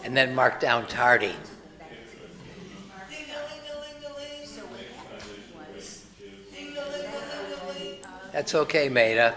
And then mark down tardy. That's okay, Maida.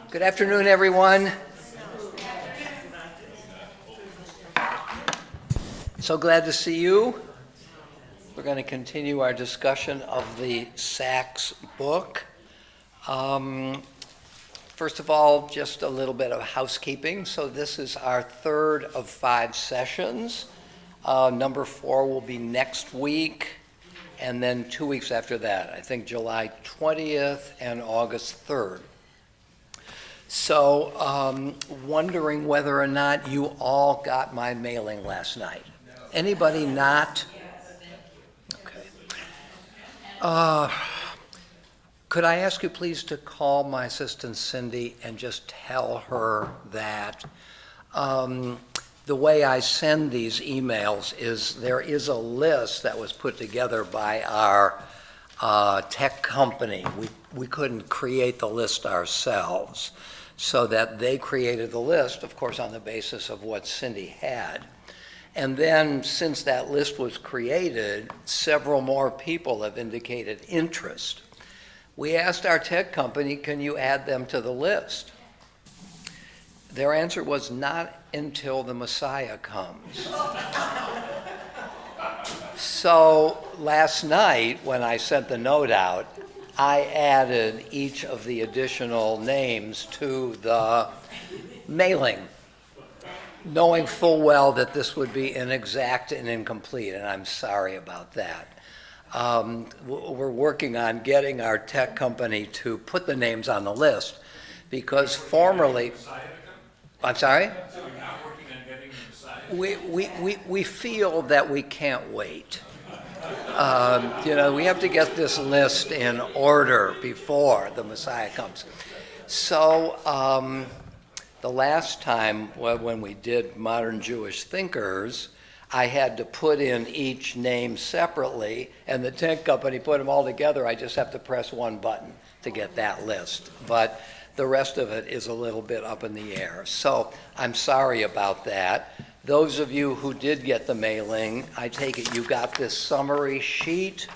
Good afternoon, everyone. So glad to see you. We're going to continue our discussion of the Sachs book. First of all, just a little bit of housekeeping. So this is our third of 5 sessions. Number 4 will be next week, and then 2 weeks after that, I think July 20th and August 3rd. So, wondering whether or not you all got my mailing last night. Anybody not? Okay. Could I ask you please to call my assistant Cindy and just tell her that the way I send these emails is there is a list that was put together by our tech company. We couldn't create the list ourselves, so that they created the list, of course, on the basis of what Cindy had. And then, since that list was created, several more people have indicated interest. We asked our tech company, can you add them to the list? Their answer was not until the Messiah comes. So last night, when I sent the note out, I added each of the additional names to the mailing, knowing full well that this would be inexact and incomplete, and I'm sorry about that. We're working on getting our tech company to put the names on the list, because formerly, I'm sorry? We feel that we can't wait. We have to get this list in order before the Messiah comes. So the last time when we did Modern Jewish Thinkers, I had to put in each name separately, and the tech company put them all together. I just have to press one button to get that list. But the rest of it is a little bit up in the air. So I'm sorry about that. Those of you who did get the mailing, I take it you got this summary sheet.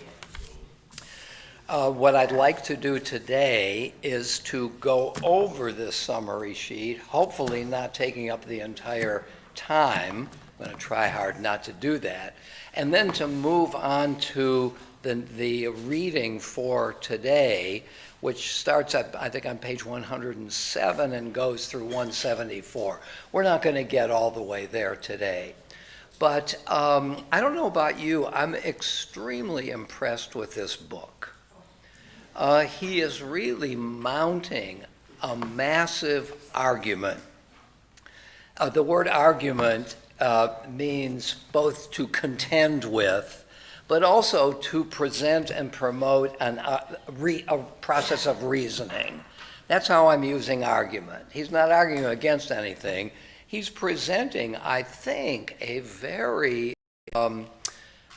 What I'd like to do today is to go over this summary sheet, hopefully not taking up the entire time. I'm going to try hard not to do that. And then to move on to the reading for today, which starts at, I think, on page 107 and goes through 174. We're not going to get all the way there today. But I don't know about you, I'm extremely impressed with this book. He is really mounting a massive argument. The word argument means both to contend with, but also to present and promote a process of reasoning. That's how I'm using argument. He's not arguing against anything. He's presenting, I think, a very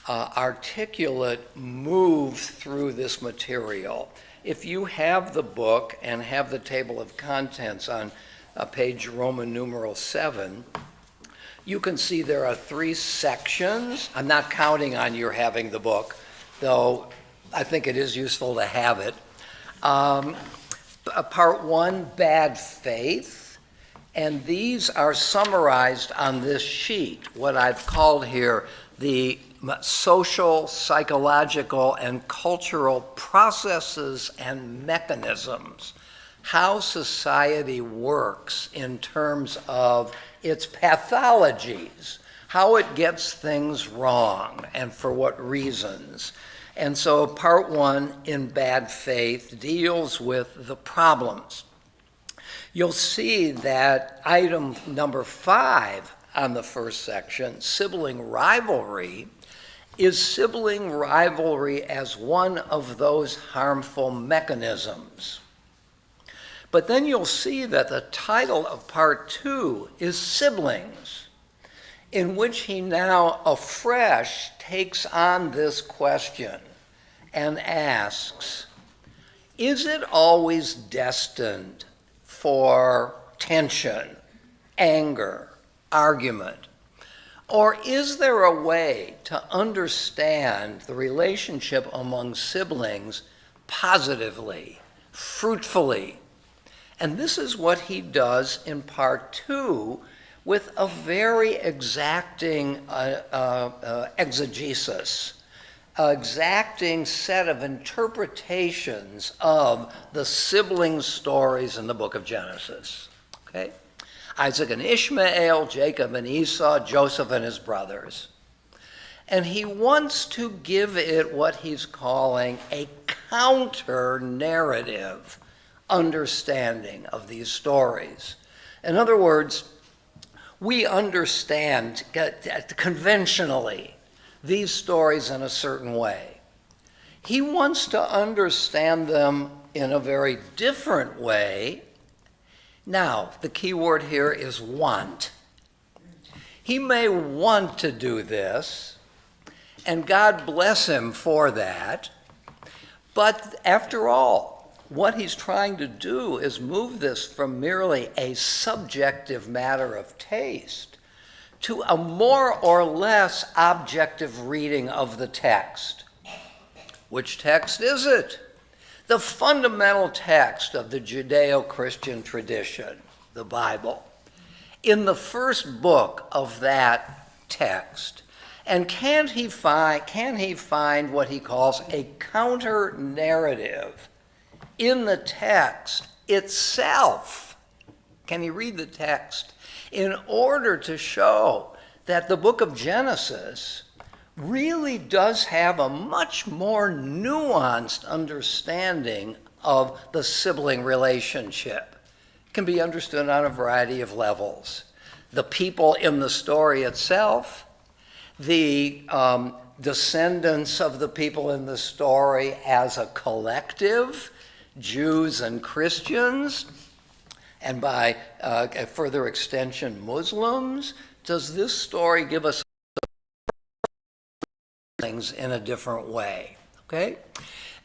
articulate move through this material. If you have the book and have the table of contents on page Roman numeral 7, you can see there are 3 sections. I'm not counting on your having the book, though I think it is useful to have it. Part 1, bad faith, and these are summarized on this sheet, what I've called here the social, psychological, and cultural processes and mechanisms, how society works in terms of its pathologies, how it gets things wrong, and for what reasons. And so part 1, in bad faith, deals with the problems. You'll see that item number 5 on the first section, sibling rivalry, is sibling rivalry as one of those harmful mechanisms. But then you'll see that the title of part 2 is siblings, in which he now afresh takes on this question and asks, is it always destined for tension, anger, argument? Or is there a way to understand the relationship among siblings positively, fruitfully? And this is what he does in part 2 with a very exacting exegesis, exacting set of interpretations of the sibling stories in the book of Genesis. Okay? Isaac and Ishmael, Jacob and Esau, Joseph and his brothers. And he wants to give it what he's calling a counter-narrative understanding of these stories. In other words, we understand conventionally these stories in a certain way. He wants to understand them in a very different way. Now, the key word here is want. He may want to do this, and God bless him for that, but after all, what he's trying to do is move this from merely a subjective matter of taste to a more or less objective reading of the text. Which text is it? The fundamental text of the Judeo-Christian tradition, the Bible. In the first book of that text, and can he find what he calls a counter-narrative in the text itself? Can he read the text in order to show that the book of Genesis really does have a much more nuanced understanding of the sibling relationship? It can be understood on a variety of levels. The people in the story itself, the descendants of the people in the story as a collective, Jews and Christians, and by a further extension, Muslims. Does this story give us things in a different way? Okay?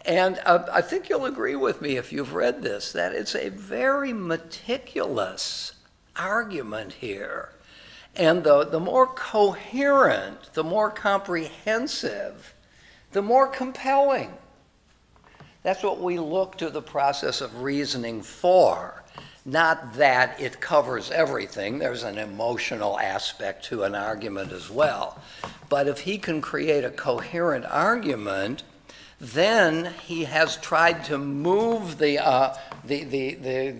And I think you'll agree with me if you've read this, that it's a very meticulous argument here. And the more coherent, the more comprehensive, the more compelling. That's what we look to the process of reasoning for. Not that it covers everything. There's an emotional aspect to an argument as well. But if he can create a coherent argument, Then he has tried to move the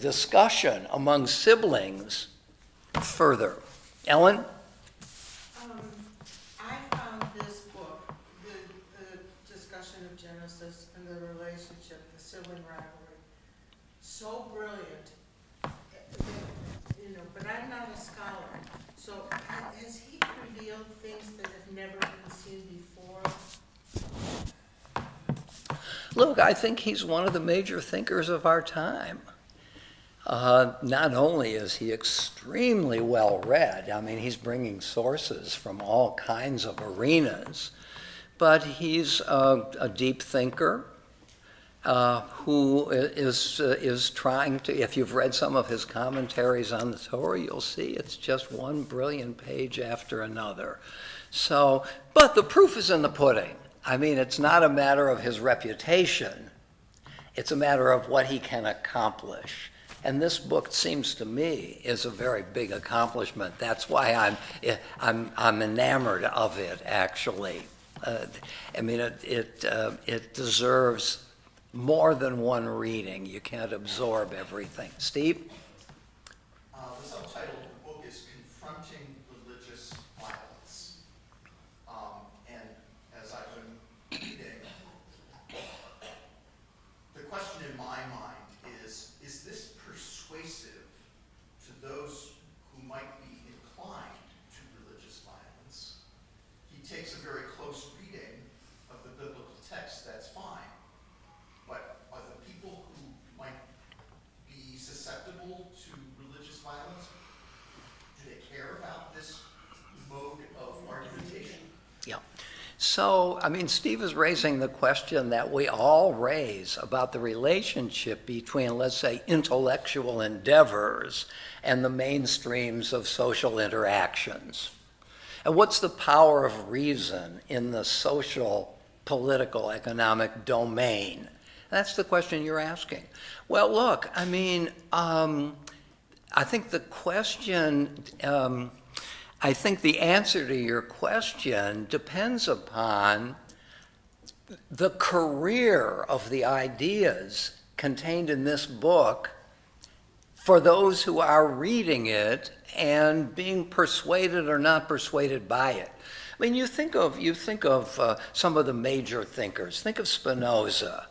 discussion among siblings further. Ellen? I found this book, the discussion of Genesis and the relationship, the sibling rivalry, so brilliant. But I'm not a scholar. So has he revealed things that have never been seen before? Look, I think he's one of the major thinkers of our time. Not only is he extremely well read, I mean, he's bringing sources from all kinds of arenas, but he's a deep thinker who is trying to, if you've read some of his commentaries on the Torah, you'll see it's just one brilliant page after another. So, but the proof is in the pudding. I mean, it's not a matter of his reputation. It's a matter of what he can accomplish. And this book, seems to me, is a very big accomplishment. That's why I'm enamored of it, actually. I mean, it deserves more than one reading. You can't absorb everything. Steve? The subtitle of the book is Confronting Religious Violence. And as I've been reading, the question in my mind is this persuasive to those who might be inclined to religious violence? He takes a very close reading of the biblical text, that's fine. But are the people who might be susceptible to religious violence, do they care about this mode of argumentation? Yeah. So, I mean, Steve is raising the question that we all raise about the relationship between, let's say, intellectual endeavors and the mainstreams of social interactions. And what's the power of reason in the social, political, economic domain? That's the question you're asking. Well, look, I mean, I think the question, I think the answer to your question depends upon the career of the ideas contained in this book for those who are reading it and being persuaded or not persuaded by it. I mean, you think of some of the major thinkers. Think of Spinoza,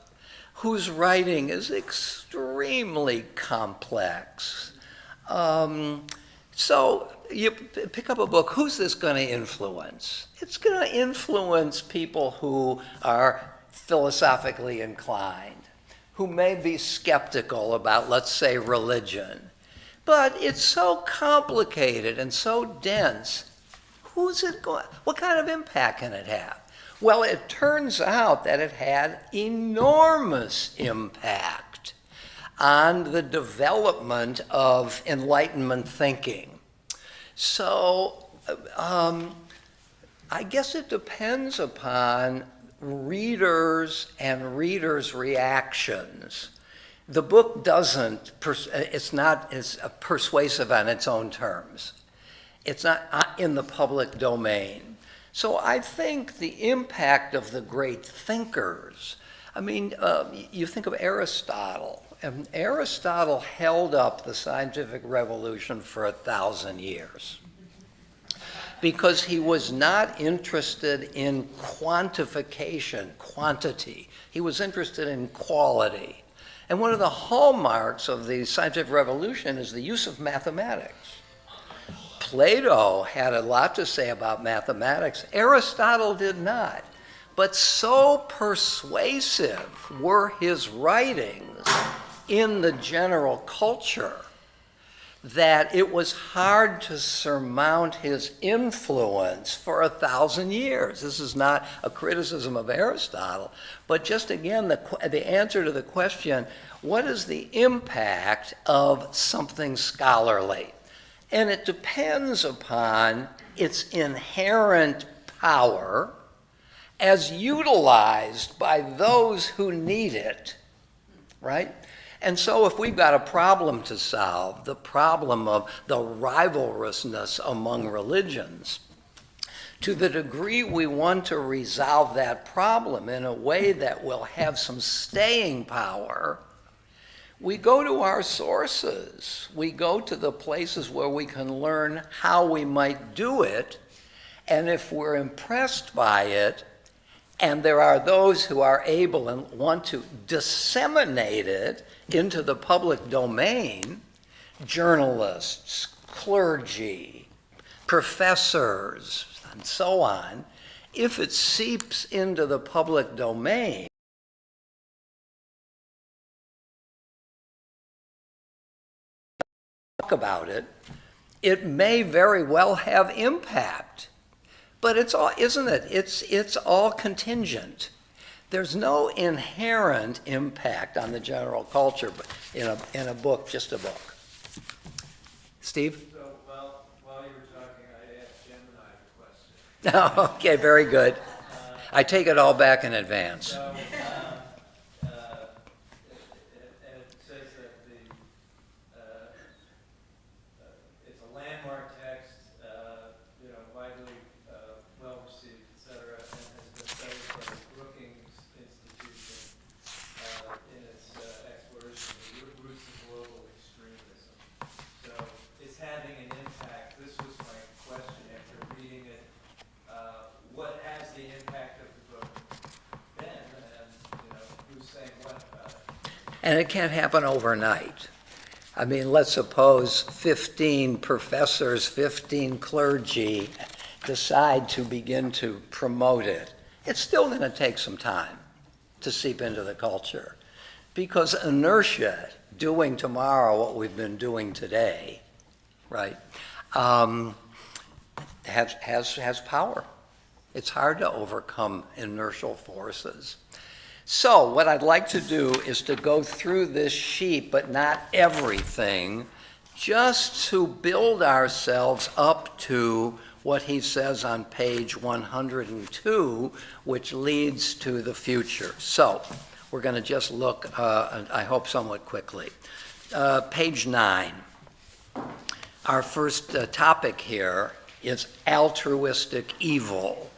whose writing is extremely complex. So you pick up a book, who's this going to influence? It's going to influence people who are philosophically inclined, who may be skeptical about, let's say, religion. But it's so complicated and so dense. Who's it going? What kind of impact can it have? Well, it turns out that it had enormous impact on the development of Enlightenment thinking. So I guess it depends upon readers and readers' reactions. The book doesn't, it's not as persuasive on its own terms. It's not in the public domain. So I think the impact of the great thinkers, I mean, you think of Aristotle. And Aristotle held up the scientific revolution for 1,000 years because he was not interested in quantification, quantity. He was interested in quality. And one of the hallmarks of the scientific revolution is the use of mathematics. Plato had a lot to say about mathematics. Aristotle did not. But so persuasive were his writings in the general culture that it was hard to surmount his influence for 1,000 years. This is not a criticism of Aristotle, but just again, the answer to the question, what is the impact of something scholarly? And it depends upon its inherent power as utilized by those who need it, right? And so if we've got a problem to solve, the problem of the rivalrousness among religions, To the degree we want to resolve that problem in a way that will have some staying power, we go to our sources. We go to the places where we can learn how we might do it, and if we're impressed by it, and there are those who are able and want to disseminate it into the public domain, journalists, clergy, professors, and so on, if it seeps into the public domain, talk about it, it may very well have impact. But it's all, isn't it? It's all contingent. There's no inherent impact on the general culture in a book, just a book. Steve? So, while you were talking, I asked Gemini the question. Okay, very good. I take it all back in advance. So, and it says that it's a landmark text, widely well received, et cetera, and has been studied by the Brookings Institution in its exploration of the roots of global extremism. So it's having an impact. This was my question after reading it. What has the impact of the book been, and who's saying what about it? And it can't happen overnight. I mean, let's suppose 15 professors, 15 clergy decide to begin to promote it. It's still going to take some time to seep into the culture, because inertia, doing tomorrow what we've been doing today, right, has power. It's hard to overcome inertial forces. So what I'd like to do is to go through this sheet, but not everything, just to build ourselves up to what he says on page 102, which leads to the future. So we're going to just look, I hope somewhat quickly. Page 9. Our first topic here is altruistic evil.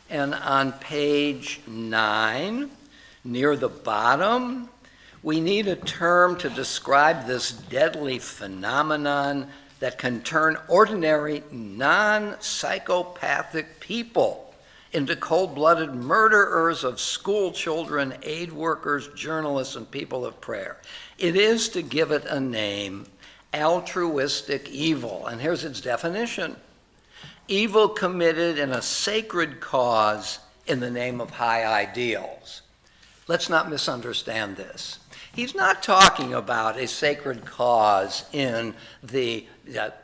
And on page 9, near the bottom, we need a term to describe this deadly phenomenon that can turn ordinary, non-psychopathic people into cold-blooded murderers of school children, aid workers, journalists, and people of prayer. It is, to give it a name, altruistic evil. And here's its definition: evil committed in a sacred cause in the name of high ideals. Let's not misunderstand this. He's not talking about a sacred cause in the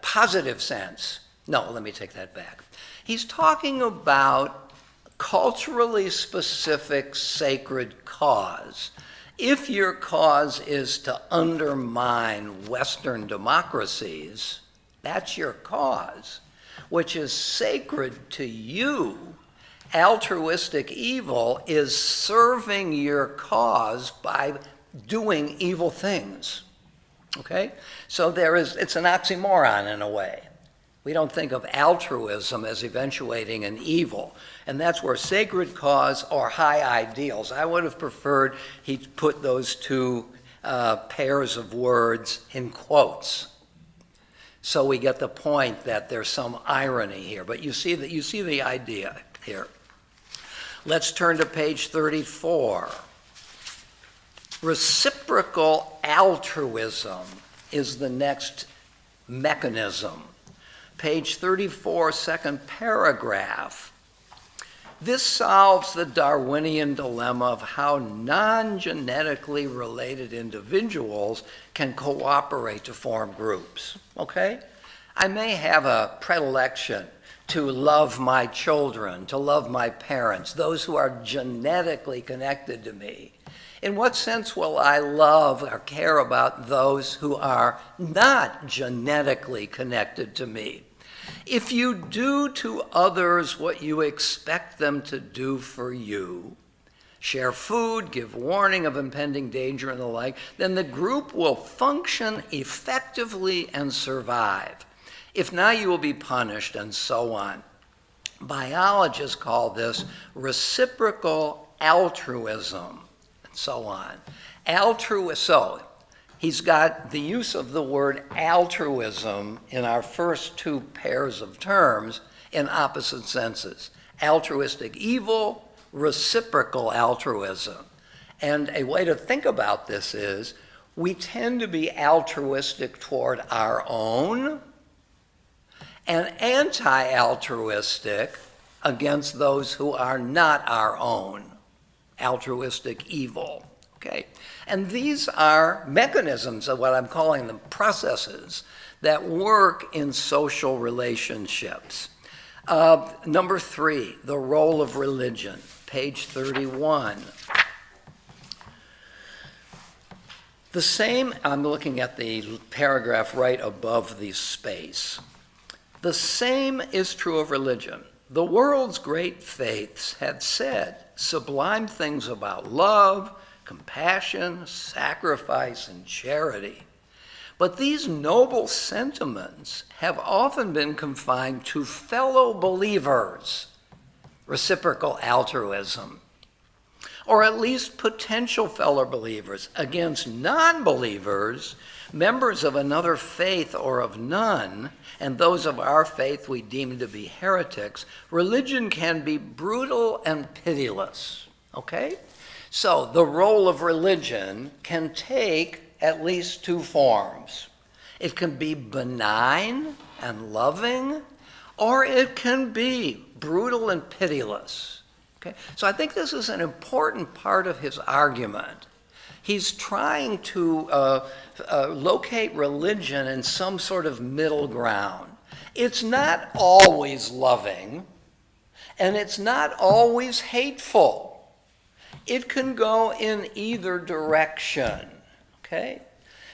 positive sense. No, let me take that back. He's talking about culturally specific sacred cause. If your cause is to undermine Western democracies, that's your cause, which is sacred to you. Altruistic evil is serving your cause by doing evil things. Okay? So it's an oxymoron in a way. We don't think of altruism as eventuating an evil. And that's where sacred cause or high ideals. I would have preferred he put those two pairs of words in quotes, so we get the point that there's some irony here. But you see the idea here. Let's turn to page 34. Reciprocal altruism is the next mechanism. Page 34, second paragraph. This solves the Darwinian dilemma of how non-genetically related individuals can cooperate to form groups, okay? I may have a predilection to love my children, to love my parents, those who are genetically connected to me. In what sense will I love or care about those who are not genetically connected to me? If you do to others what you expect them to do for you, share food, give warning of impending danger and the like, then the group will function effectively and survive. If not, you will be punished, and so on. Biologists call this reciprocal altruism, and so on. So he's got the use of the word altruism in our first two pairs of terms in opposite senses. Altruistic evil, reciprocal altruism. And a way to think about this is we tend to be altruistic toward our own and anti-altruistic against those who are not our own. Altruistic evil. Okay? And these are mechanisms of what I'm calling them processes that work in social relationships. Number 3, the role of religion, page 31. The same, I'm looking at the paragraph right above the space. The same is true of religion. The world's great faiths have said sublime things about love, compassion, sacrifice, and charity. But these noble sentiments have often been confined to fellow believers, reciprocal altruism, or at least potential fellow believers. Against non-believers, members of another faith or of none, and those of our faith we deem to be heretics, religion can be brutal and pitiless. Okay? So the role of religion can take at least 2 forms. It can be benign and loving, or it can be brutal and pitiless. Okay? So I think this is an important part of his argument. He's trying to locate religion in some sort of middle ground. It's not always loving, and it's not always hateful. It can go in either direction. Okay?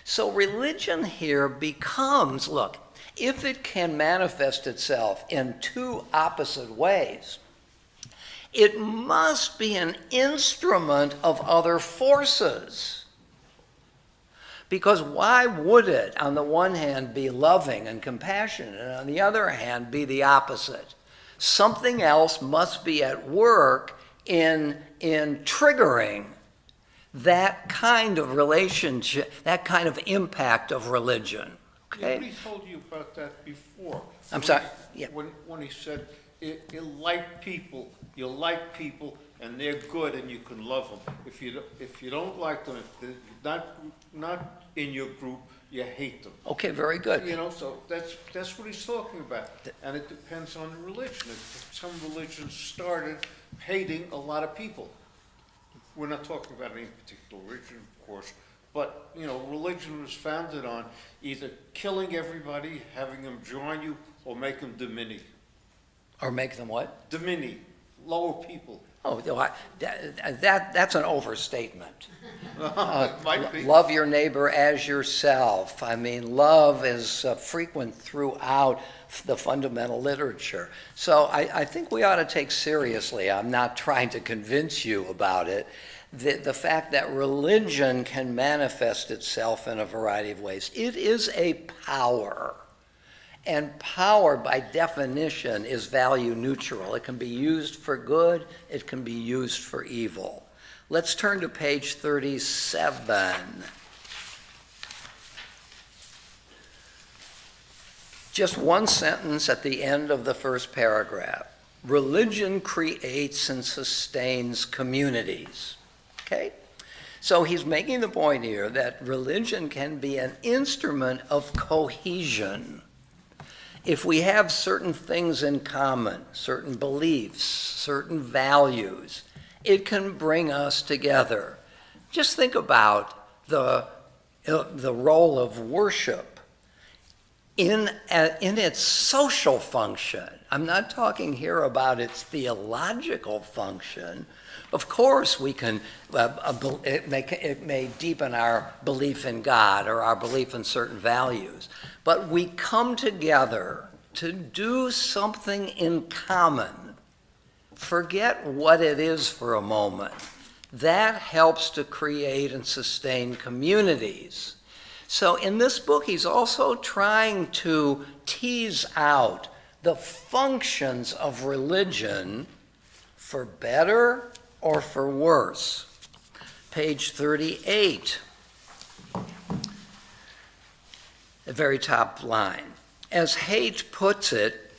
So religion here becomes, look, if it can manifest itself in 2 opposite ways, it must be an instrument of other forces. Because why would it, on the one hand, be loving and compassionate, and on the other hand, be the opposite? Something else must be at work in triggering that kind of relationship, that kind of impact of religion. Okay? He told you about that before. I'm sorry? Yeah. When he said, you like people, and they're good, and you can love them. If you don't like them, if they're not in your group, you hate them. Okay, very good. So that's what he's talking about. And it depends on the religion. Some religions started hating a lot of people. We're not talking about any particular religion, of course, but, religion was founded on either killing everybody, having them join you, or make them dimini. Or make them what? Dimini, lower people. Oh, that's an overstatement. Might be. Love your neighbor as yourself. I mean, love is frequent throughout the fundamental literature. So I think we ought to take seriously, I'm not trying to convince you about it, the fact that religion can manifest itself in a variety of ways. It is a power. And power, by definition, is value neutral. It can be used for good, it can be used for evil. Let's turn to page 37. Just one sentence at the end of the first paragraph. Religion creates and sustains communities. Okay? So he's making the point here that religion can be an instrument of cohesion. If we have certain things in common, certain beliefs, certain values, it can bring us together. Just think about the role of worship in its social function. I'm not talking here about its theological function. Of course, we can. It may deepen our belief in God or our belief in certain values. But we come together to do something in common. Forget what it is for a moment. That helps to create and sustain communities. So in this book, he's also trying to tease out the functions of religion for better or for worse. Page 38, the very top line. As Haidt puts it,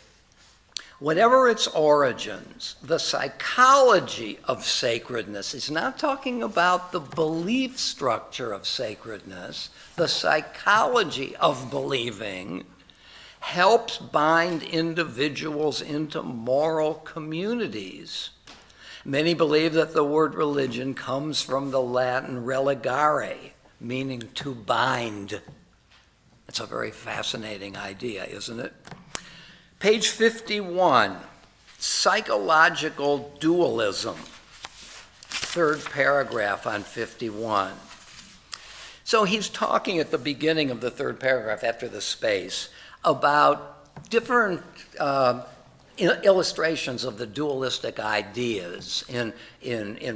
whatever its origins, the psychology of sacredness, he's not talking about the belief structure of sacredness, the psychology of believing helps bind individuals into moral communities. Many believe that the word religion comes from the Latin religare, meaning to bind. It's a very fascinating idea, isn't it? Page 51, psychological dualism, third paragraph on 51. So he's talking at the beginning of the third paragraph after the space about different illustrations of the dualistic ideas in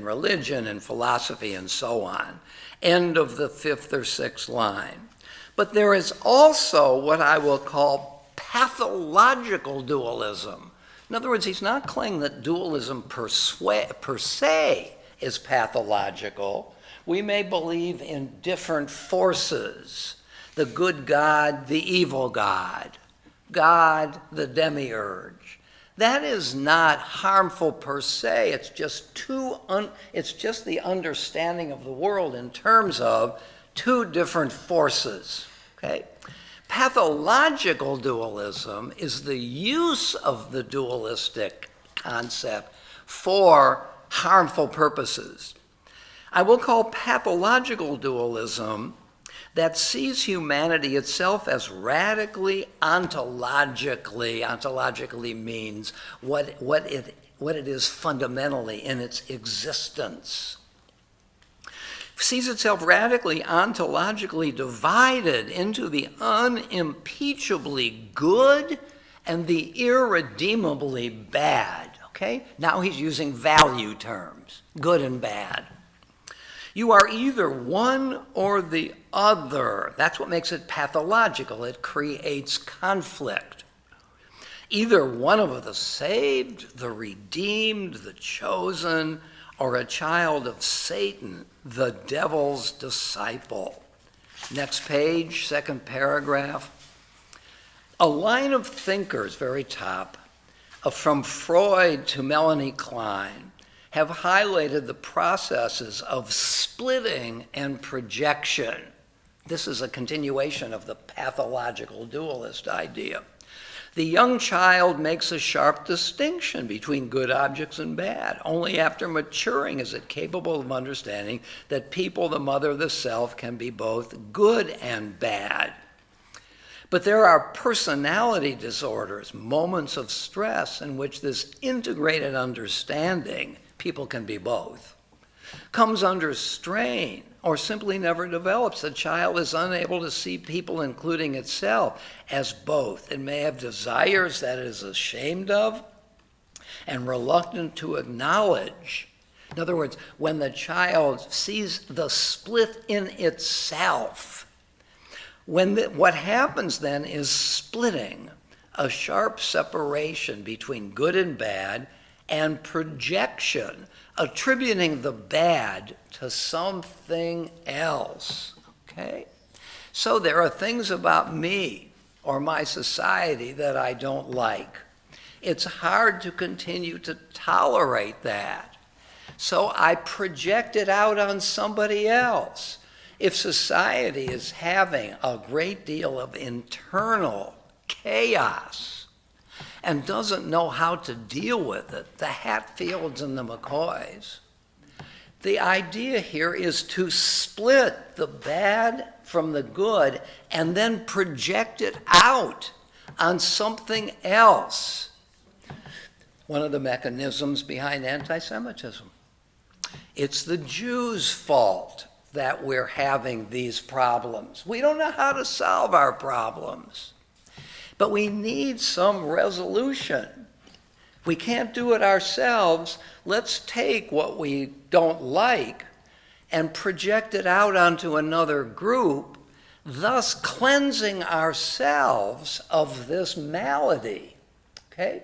religion and philosophy and so on. End of the fifth or sixth line. But there is also what I will call pathological dualism. In other words, he's not claiming that dualism per se is pathological. We may believe in different forces, the good God, the evil God, God, the demiurge. That is not harmful per se. It's just the understanding of the world in terms of two different forces. Okay? Pathological dualism is the use of the dualistic concept for harmful purposes. I will call pathological dualism that sees humanity itself as radically ontologically. Ontologically means what it is fundamentally in its existence. Sees itself radically ontologically divided into the unimpeachably good and the irredeemably bad. Okay? Now he's using value terms, good and bad. You are either one or the other. That's what makes it pathological. It creates conflict. Either one of the saved, the redeemed, the chosen, or a child of Satan, the devil's disciple. Next page, second paragraph. A line of thinkers, very top, from Freud to Melanie Klein, have highlighted the processes of splitting and projection. This is a continuation of the pathological dualist idea. The young child makes a sharp distinction between good objects and bad. Only after maturing is it capable of understanding that people, the mother of the self, can be both good and bad. But there are personality disorders, moments of stress in which this integrated understanding, people can be both, comes under strain or simply never develops. The child is unable to see people, including itself, as both. It may have desires that it is ashamed of and reluctant to acknowledge. In other words, when the child sees the split in itself, what happens then is splitting, a sharp separation between good and bad, and projection, attributing the bad to something else, okay? So there are things about me or my society that I don't like. It's hard to continue to tolerate that. So I project it out on somebody else. If society is having a great deal of internal chaos and doesn't know how to deal with it, the Hatfields and the McCoys, the idea here is to split the bad from the good and then project it out on something else. One of the mechanisms behind anti-Semitism. It's the Jews' fault that we're having these problems. We don't know how to solve our problems, but we need some resolution. We can't do it ourselves. Let's take what we don't like and project it out onto another group, thus cleansing ourselves of this malady. okay?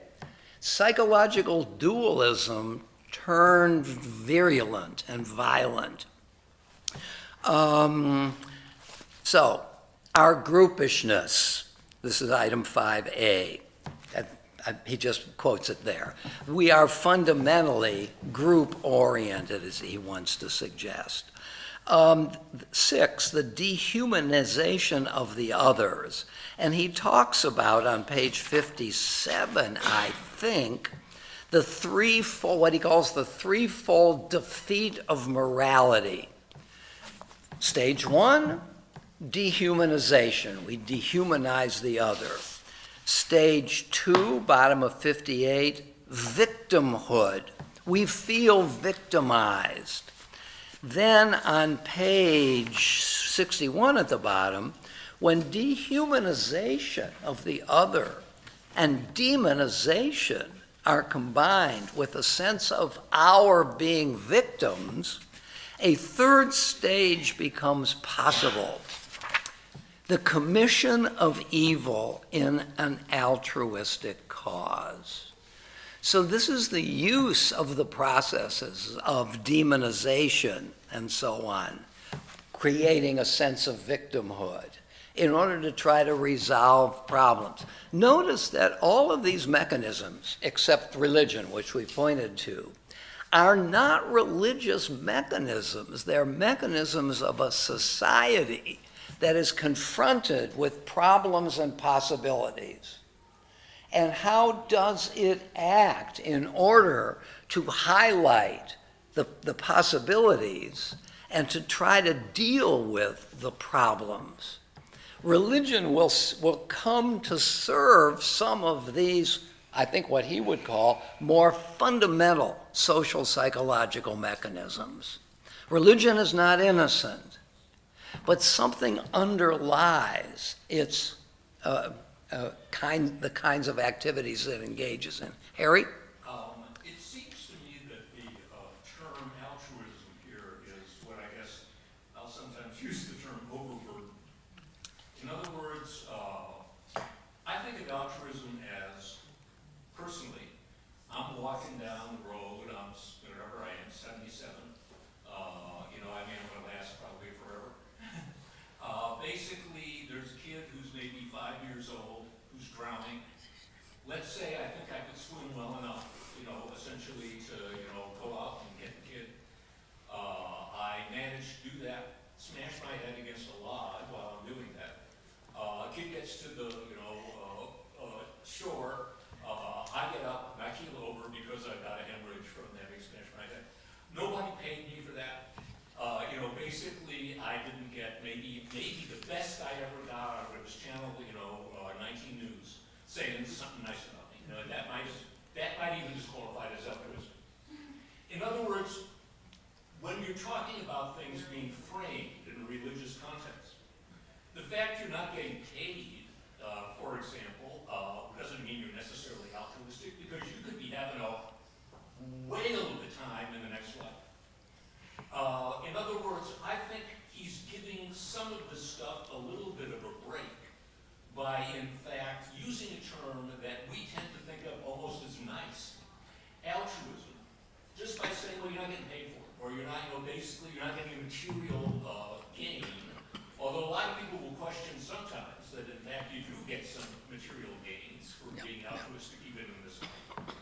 Psychological dualism turned virulent and violent. So, our groupishness, this is item 5A. He just quotes it there. We are fundamentally group-oriented, as he wants to suggest. 6, the dehumanization of the others. And he talks about, on page 57, I think, what he calls the threefold defeat of morality. Stage 1, dehumanization. We dehumanize the other. Stage 2, bottom of 58, victimhood. We feel victimized. Then on page 61 at the bottom, when dehumanization of the other and demonization are combined with a sense of our being victims, a third stage becomes possible. The commission of evil in an altruistic cause. So this is the use of the processes of demonization and so on, creating a sense of victimhood in order to try to resolve problems. Notice that all of these mechanisms, except religion, which we pointed to, are not religious mechanisms. They're mechanisms of a society that is confronted with problems and possibilities. And how does it act in order to highlight the possibilities and to try to deal with the problems? Religion will come to serve some of these, I think what he would call, more fundamental social psychological mechanisms. Religion is not innocent, but something underlies its the kinds of activities that it engages in. Harry? It seems to me that the term altruism here is what I guess I'll sometimes use the term overburden. In other words, I think of altruism as, personally, I'm walking down the road, I'm whatever I am, 77. I mean, I'm gonna last probably forever. Basically, there's a kid who's maybe 5 years old, who's drowning. Let's say I think I could swim well enough, essentially to, go out and get the kid. I manage to do that, smash my head against a log while I'm doing that. A kid gets to the, shore. I get up and I keel over because I got a hemorrhage from having smashed my head. Nobody paid me for that. Basically, I didn't get maybe the best I ever got out of it was channel, 19 News saying something nice about me. That might even disqualify it as altruism. In other words, when you're talking about things being framed in a religious context, the fact you're not getting paid, for example, doesn't mean you're necessarily altruistic, because you could be having a whale of a time in the next life. In other words, I think he's giving some of this stuff a little bit of a break by, in fact, using a term that we tend to think of almost as nice, altruism, just by saying, well, you're not getting paid for it, or you're not, basically, you're not getting a material gain. Although a lot of people will question sometimes that, in fact, you do get some material gains for being altruistic even in this life.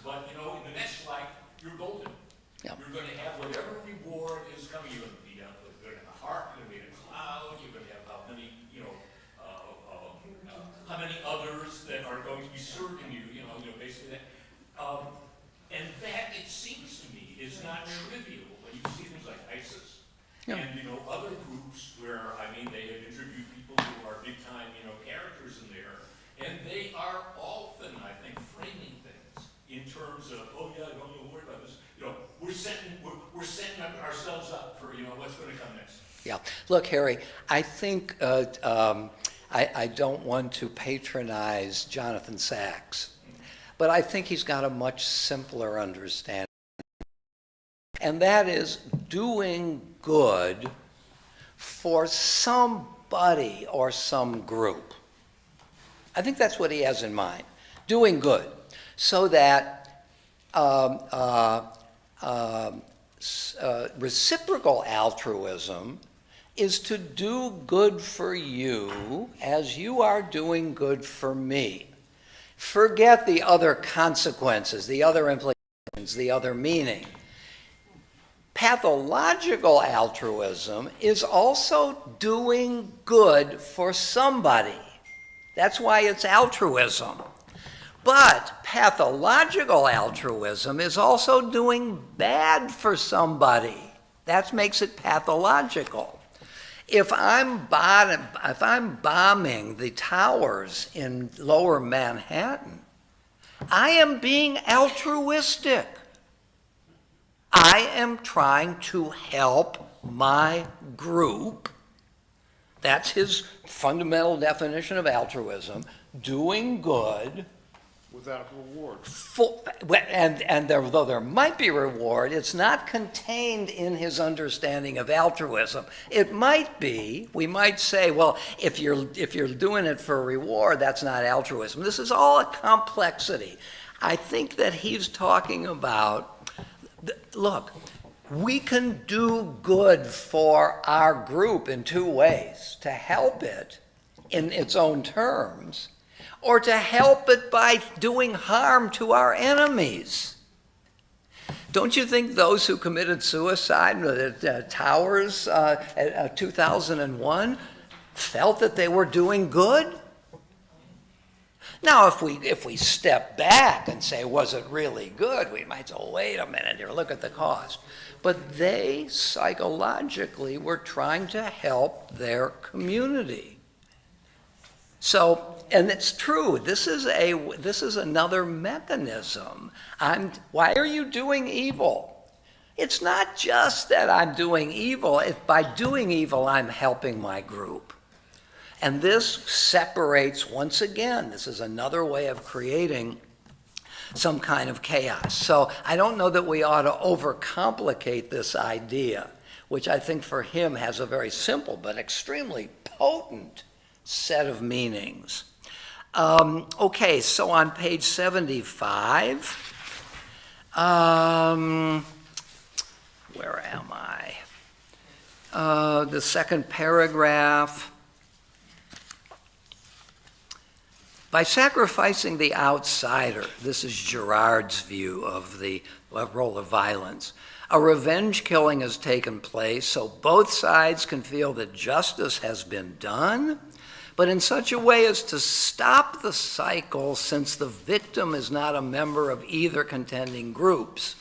But, in the next life, you're golden. Yep. You're going to have whatever reward is coming. You're going to be up with good in a heart. You're going to be in a cloud. You're going to have how many others that are going to be serving you. Basically that. And that, it seems to me, is not trivial when you see things like ISIS Yeah. and other groups where they have interviewed people who are big time characters in there, and they are often, I think, framing things in terms of, oh yeah, don't you worry about this. We're setting ourselves up for what's going to come next. Yeah. Look, Harry, I think I don't want to patronize Jonathan Sachs, but I think he's got a much simpler understanding. And that is doing good for somebody or some group. I think that's what he has in mind. Doing good. so that reciprocal altruism is to do good for you as you are doing good for me. Forget the other consequences, the other implications, the other meaning. Pathological altruism is also doing good for somebody. That's why it's altruism. But pathological altruism is also doing bad for somebody. That makes it pathological. If I'm bombing the towers in lower Manhattan, I am being altruistic. I am trying to help my group. That's his fundamental definition of altruism, doing good. Without reward. Though there might be reward, it's not contained in his understanding of altruism. It might be, we might say, well, if you're doing it for reward, that's not altruism. This is all a complexity. I think that he's talking about, look, we can do good for our group in two ways: to help it in its own terms, or to help it by doing harm to our enemies. Don't you think those who committed suicide at the towers in 2001 felt that they were doing good? Now, if we step back and say, was it really good, we might say, oh, wait a minute here, look at the cost. But they psychologically were trying to help their community. So, and it's true, this is another mechanism. Why are you doing evil? It's not just that I'm doing evil. If by doing evil, I'm helping my group. And this separates, once again, this is another way of creating some kind of chaos. So I don't know that we ought to overcomplicate this idea, which I think for him has a very simple but extremely potent set of meanings. Okay, so on page 75, where am I? The second paragraph. By sacrificing the outsider, this is Girard's view of the role of violence, a revenge killing has taken place so both sides can feel that justice has been done, but in such a way as to stop the cycle since the victim is not a member of either contending groups.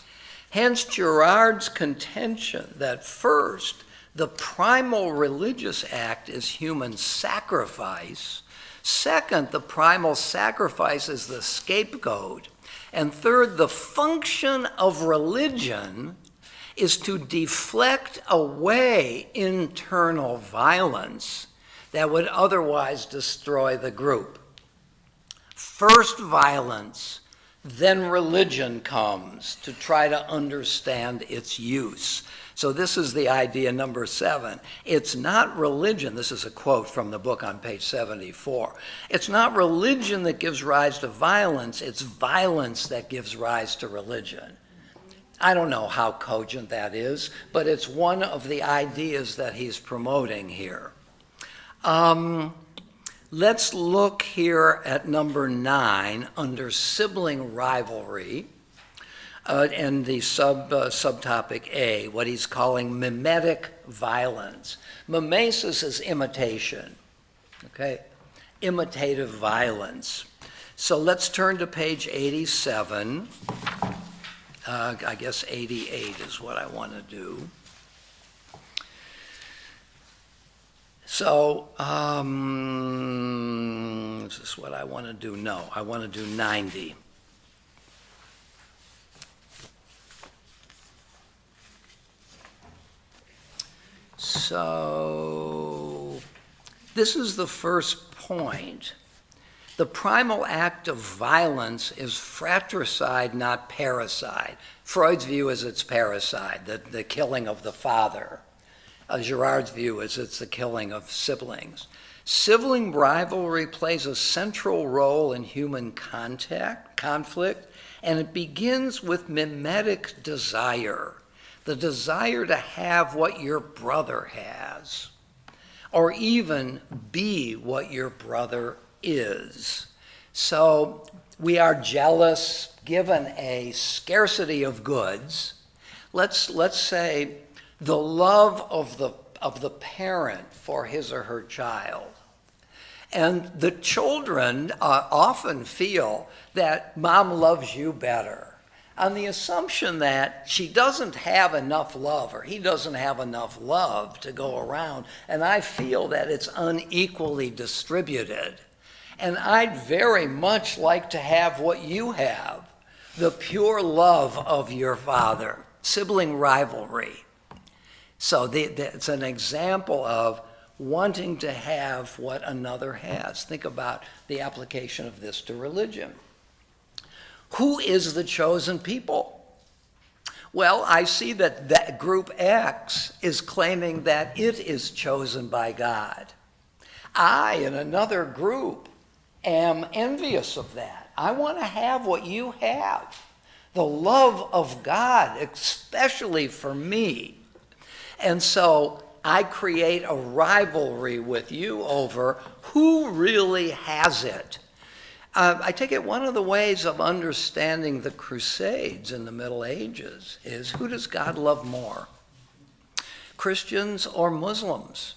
Hence Girard's contention that first, the primal religious act is human sacrifice. Second, the primal sacrifice is the scapegoat. And third, the function of religion is to deflect away internal violence that would otherwise destroy the group. First violence, then religion comes to try to understand its use. So this is the idea number 7. It's not religion, this is a quote from the book on page 74. It's not religion that gives rise to violence, it's violence that gives rise to religion. I don't know how cogent that is, but it's one of the ideas that he's promoting here. Let's look here at number 9 under sibling rivalry. And the subtopic A, what he's calling mimetic violence. Mimesis is imitation, okay? Imitative violence. So let's turn to page 87. I guess 88 is what I want to do. So, is this what I want to do? No, I want to do 90. So, this is the first point. The primal act of violence is fratricide, not parricide. Freud's view is it's parricide, the killing of the father. Girard's view is it's the killing of siblings. Sibling rivalry plays a central role in human conflict, and it begins with mimetic desire, the desire to have what your brother has, or even be what your brother is. So we are jealous given a scarcity of goods. Let's say the love of the parent for his or her child. And the children often feel that mom loves you better, on the assumption that she doesn't have enough love, or he doesn't have enough love to go around, and I feel that it's unequally distributed. And I'd very much like to have what you have, the pure love of your father, sibling rivalry. So it's an example of wanting to have what another has. Think about the application of this to religion. Who is the chosen people? Well, I see that group X is claiming that it is chosen by God. I, in another group, am envious of that. I want to have what you have, the love of God, especially for me. And so I create a rivalry with you over who really has it. I take it one of the ways of understanding the Crusades in the Middle Ages is, who does God love more, Christians or Muslims?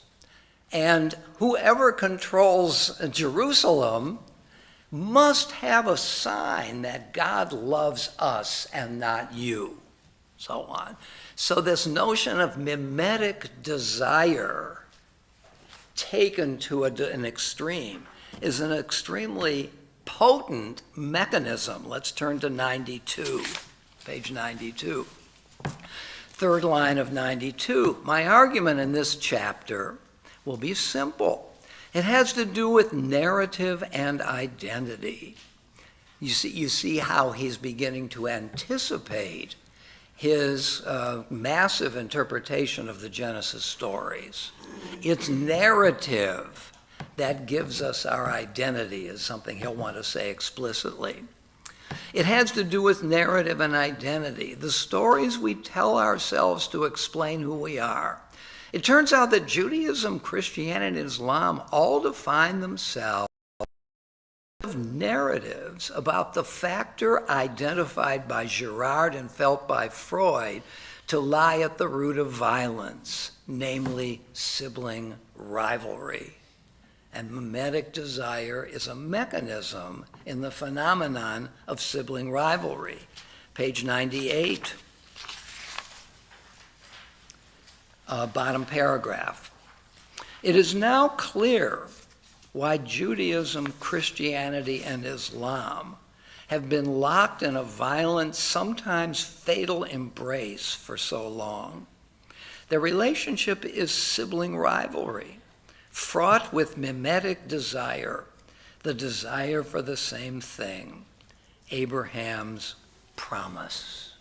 And whoever controls Jerusalem must have a sign that God loves us and not you, so on. So this notion of mimetic desire taken to an extreme is an extremely potent mechanism. Let's turn to 92, page 92. Third line of 92. My argument in this chapter will be simple. It has to do with narrative and identity. You see how he's beginning to anticipate his massive interpretation of the Genesis stories. It's narrative that gives us our identity, is something he'll want to say explicitly. It has to do with narrative and identity, the stories we tell ourselves to explain who we are. It turns out that Judaism, Christianity, and Islam all define themselves as narratives about the factor identified by Girard and felt by Freud to lie at the root of violence, namely sibling rivalry. And mimetic desire is a mechanism in the phenomenon of sibling rivalry. Page 98, bottom paragraph. It is now clear why Judaism, Christianity, and Islam have been locked in a violent, sometimes fatal embrace for so long. Their relationship is sibling rivalry, fraught with mimetic desire, the desire for the same thing, Abraham's promise.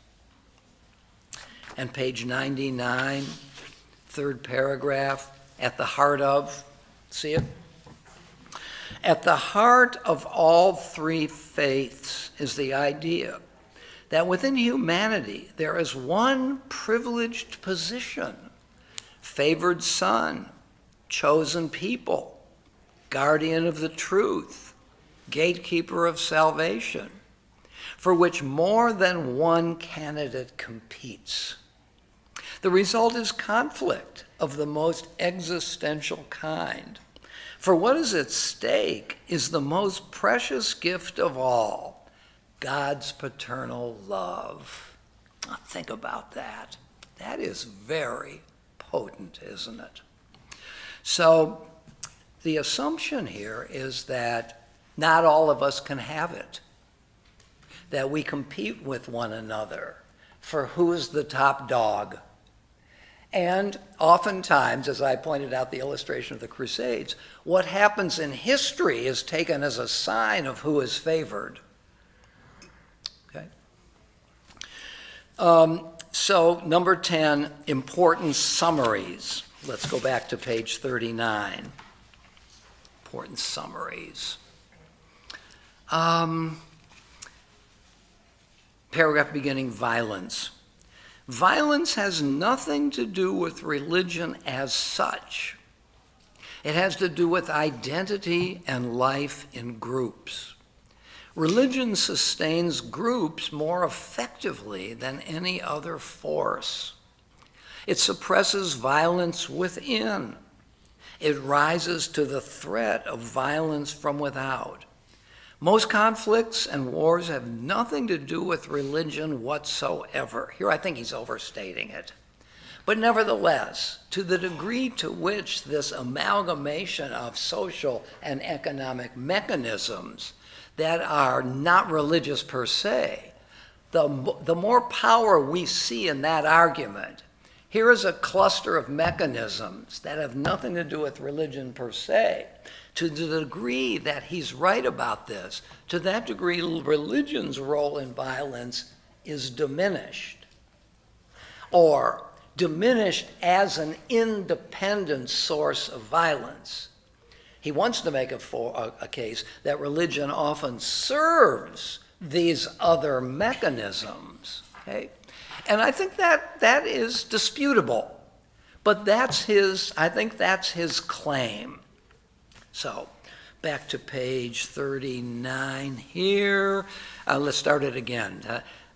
And page 99, third paragraph, at the heart of, see it? At the heart of all three faiths is the idea that within humanity there is one privileged position, favored son, chosen people, guardian of the truth, gatekeeper of salvation, for which more than one candidate competes. The result is conflict of the most existential kind. For what is at stake is the most precious gift of all, God's paternal love. Now, think about that. That is very potent, isn't it? So the assumption here is that not all of us can have it, that we compete with one another for who is the top dog. And oftentimes, as I pointed out the illustration of the Crusades, what happens in history is taken as a sign of who is favored. Okay? So number 10, important summaries. Let's go back to page 39. important summaries. Paragraph beginning, violence. Violence has nothing to do with religion as such. It has to do with identity and life in groups. Religion sustains groups more effectively than any other force. It suppresses violence within. It rises to the threat of violence from without. Most conflicts and wars have nothing to do with religion whatsoever. Here I think he's overstating it. But nevertheless, to the degree to which this amalgamation of social and economic mechanisms that are not religious per se, the more power we see in that argument. Here is a cluster of mechanisms that have nothing to do with religion per se. To the degree that he's right about this, to that degree, religion's role in violence is diminished, or diminished as an independent source of violence. He wants to make a case that religion often serves these other mechanisms, okay? And I think that is disputable, but I think that's his claim. So, back to page 39 here. Let's start it again.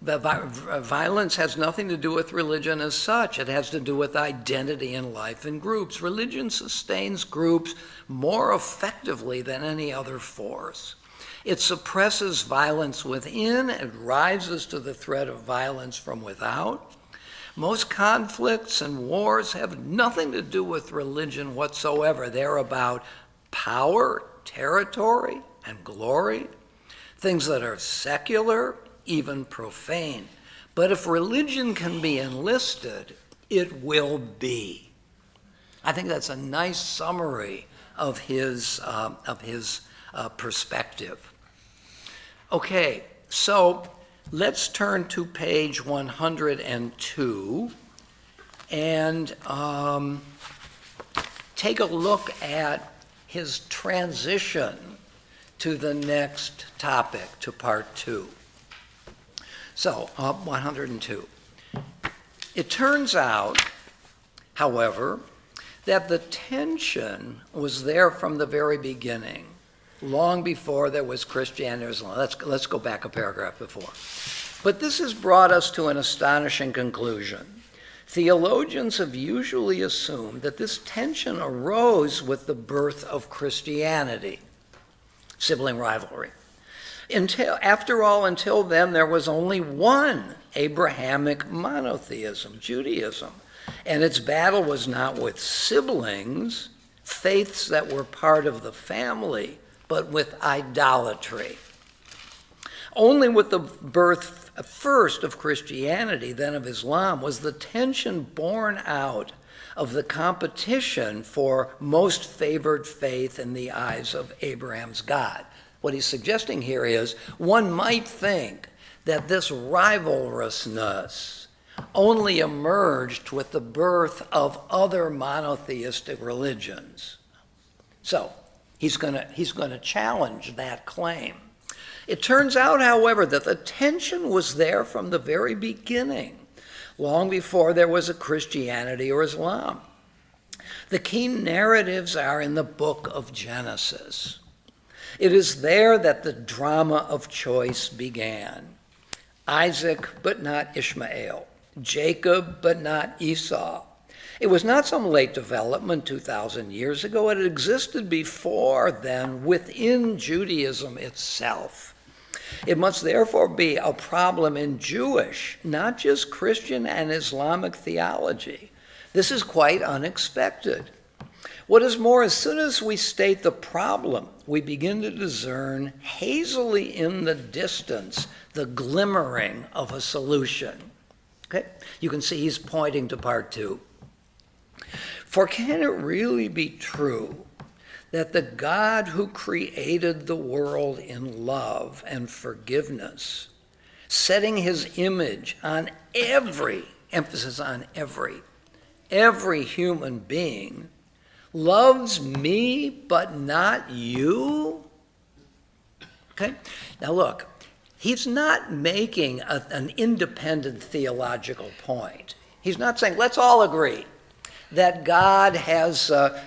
Violence has nothing to do with religion as such. It has to do with identity and life in groups. Religion sustains groups more effectively than any other force. It suppresses violence within. It rises to the threat of violence from without. Most conflicts and wars have nothing to do with religion whatsoever. They're about power, territory, and glory, things that are secular, even profane. But if religion can be enlisted, it will be. I think that's a nice summary of his perspective. Okay, so let's turn to page 102 and take a look at his transition to the next topic, to part 2. So, 102. It turns out, however, that the tension was there from the very beginning, long before there was Christianity or Islam. Let's go back a paragraph before. But this has brought us to an astonishing conclusion. Theologians have usually assumed that this tension arose with the birth of Christianity, sibling rivalry. Until then, there was only one Abrahamic monotheism, Judaism, and its battle was not with siblings, faiths that were part of the family, but with idolatry. Only with the birth first of Christianity, then of Islam, was the tension born out of the competition for most favored faith in the eyes of Abraham's God. What he's suggesting here is one might think that this rivalrousness only emerged with the birth of other monotheistic religions. So he's going to challenge that claim. It turns out, however, that the tension was there from the very beginning, long before there was a Christianity or Islam. The key narratives are in the book of Genesis. It is there that the drama of choice began. Isaac, but not Ishmael. Jacob, but not Esau. It was not some late development 2,000 years ago. It had existed before then within Judaism itself. It must therefore be a problem in Jewish, not just Christian and Islamic theology. This is quite unexpected. What is more, as soon as we state the problem, we begin to discern hazily in the distance the glimmering of a solution. Okay? You can see he's pointing to part 2. For can it really be true that the God who created the world in love and forgiveness, setting his image on every, emphasis on every human being, loves me but not you? Okay? Now look, he's not making an independent theological point. He's not saying, let's all agree that God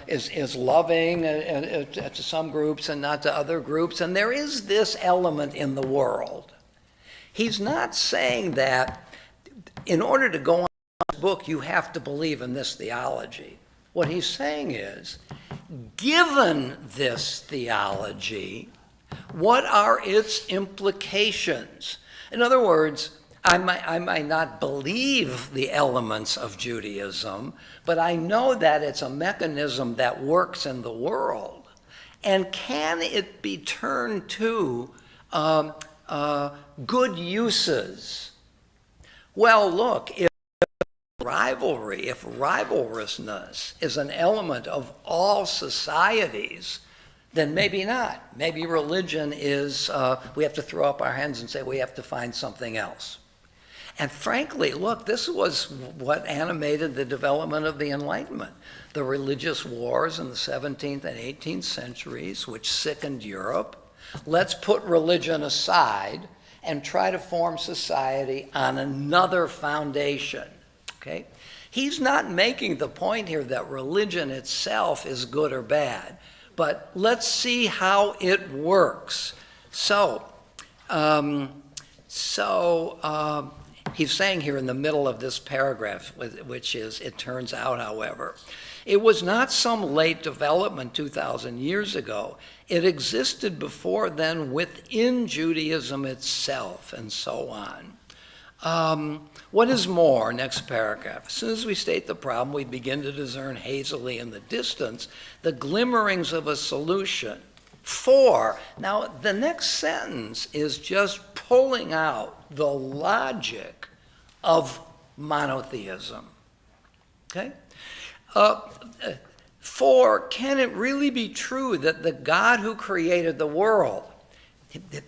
is loving to some groups and not to other groups, and there is this element in the world. He's not saying that in order to go on this book, you have to believe in this theology. What he's saying is, given this theology, what are its implications? In other words, I might not believe the elements of Judaism, but I know that it's a mechanism that works in the world. And can it be turned to good uses? Well, look, if rivalrousness is an element of all societies, then maybe not. Maybe religion is, we have to throw up our hands and say we have to find something else. And frankly, look, this was what animated the development of the Enlightenment. The religious wars in the 17th and 18th centuries, which sickened Europe. Let's put religion aside and try to form society on another foundation, okay? He's not making the point here that religion itself is good or bad, but let's see how it works. So, he's saying here in the middle of this paragraph, which is, it turns out, however, it was not some late development 2,000 years ago. It existed before then within Judaism itself, and so on. What is more, next paragraph, as soon as we state the problem, we begin to discern hazily in the distance the glimmerings of a solution. For, now the next sentence is just pulling out the logic of monotheism. Okay? For, can it really be true that the God who created the world,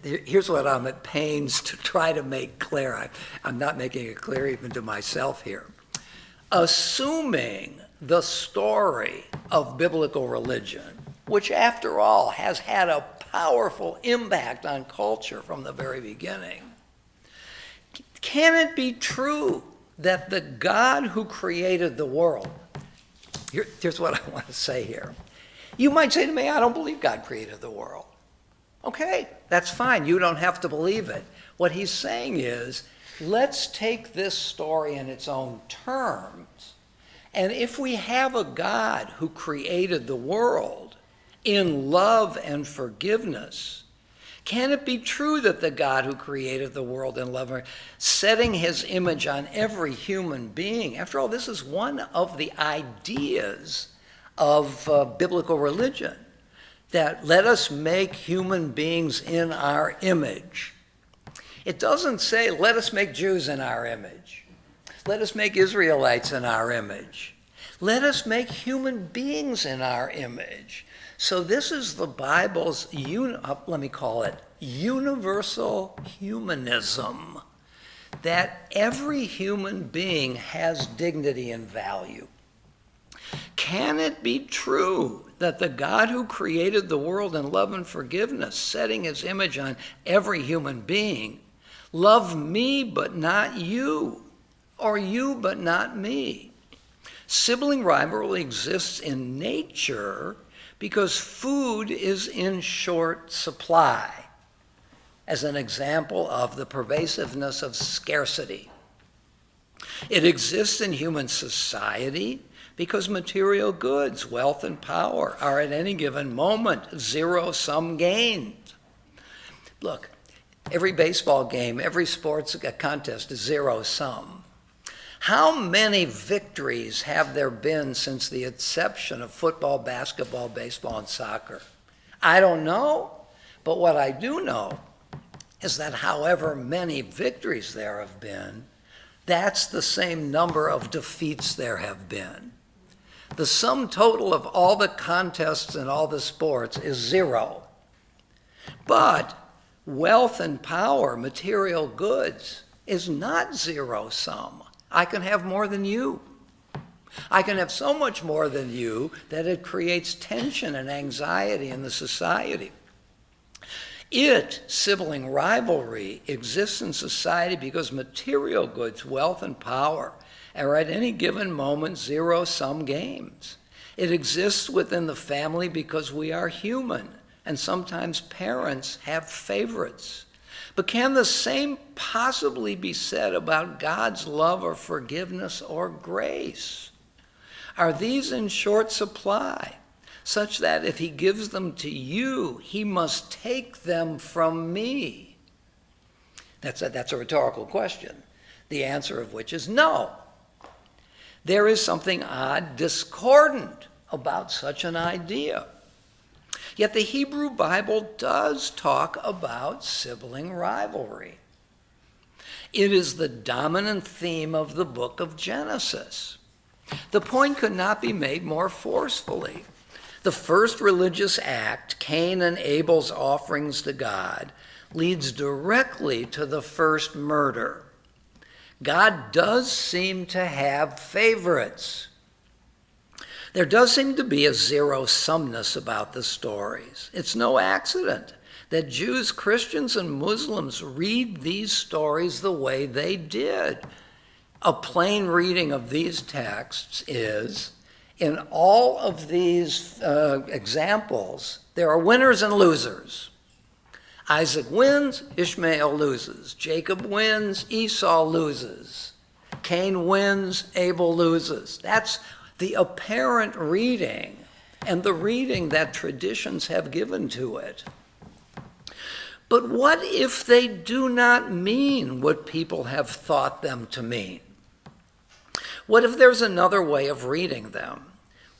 here's what I'm at pains to try to make clear. I'm not making it clear even to myself here. Assuming the story of biblical religion, which after all has had a powerful impact on culture from the very beginning, can it be true that the God who created the world, here's what I want to say here. You might say to me, I don't believe God created the world. Okay, that's fine. You don't have to believe it. What he's saying is, let's take this story in its own terms. And if we have a God who created the world in love and forgiveness, can it be true that the God who created the world in love, setting his image on every human being, after all, this is one of the ideas of biblical religion, that let us make human beings in our image. It doesn't say, let us make Jews in our image. Let us make Israelites in our image. Let us make human beings in our image. So this is the Bible's, let me call it, universal humanism, that every human being has dignity and value. Can it be true that the God who created the world in love and forgiveness, setting his image on every human being, love me but not you, or you but not me? Sibling rivalry exists in nature because food is in short supply, as an example of the pervasiveness of scarcity. It exists in human society because material goods, wealth, and power are at any given moment zero-sum gained. Look, every baseball game, every sports contest is zero-sum. How many victories have there been since the inception of football, basketball, baseball, and soccer? I don't know, but what I do know is that however many victories there have been, that's the same number of defeats there have been. The sum total of all the contests and all the sports is zero. But wealth and power, material goods, is not zero sum. I can have more than you. I can have so much more than you that it creates tension and anxiety in the society. Sibling rivalry, exists in society because material goods, wealth, and power are at any given moment zero-sum games. It exists within the family because we are human, and sometimes parents have favorites. But can the same possibly be said about God's love or forgiveness or grace? Are these in short supply, such that if he gives them to you, he must take them from me? That's a rhetorical question, the answer of which is no. There is something odd, discordant about such an idea. Yet the Hebrew Bible does talk about sibling rivalry. It is the dominant theme of the book of Genesis. The point could not be made more forcefully. The first religious act, Cain and Abel's offerings to God, leads directly to the first murder. God does seem to have favorites. There does seem to be a zero-sumness about the stories. It's no accident that Jews, Christians, and Muslims read these stories the way they did. A plain reading of these texts is, in all of these examples, there are winners and losers. Isaac wins, Ishmael loses. Jacob wins, Esau loses. Cain wins, Abel loses. That's the apparent reading and the reading that traditions have given to it. But what if they do not mean what people have thought them to mean? What if there's another way of reading them?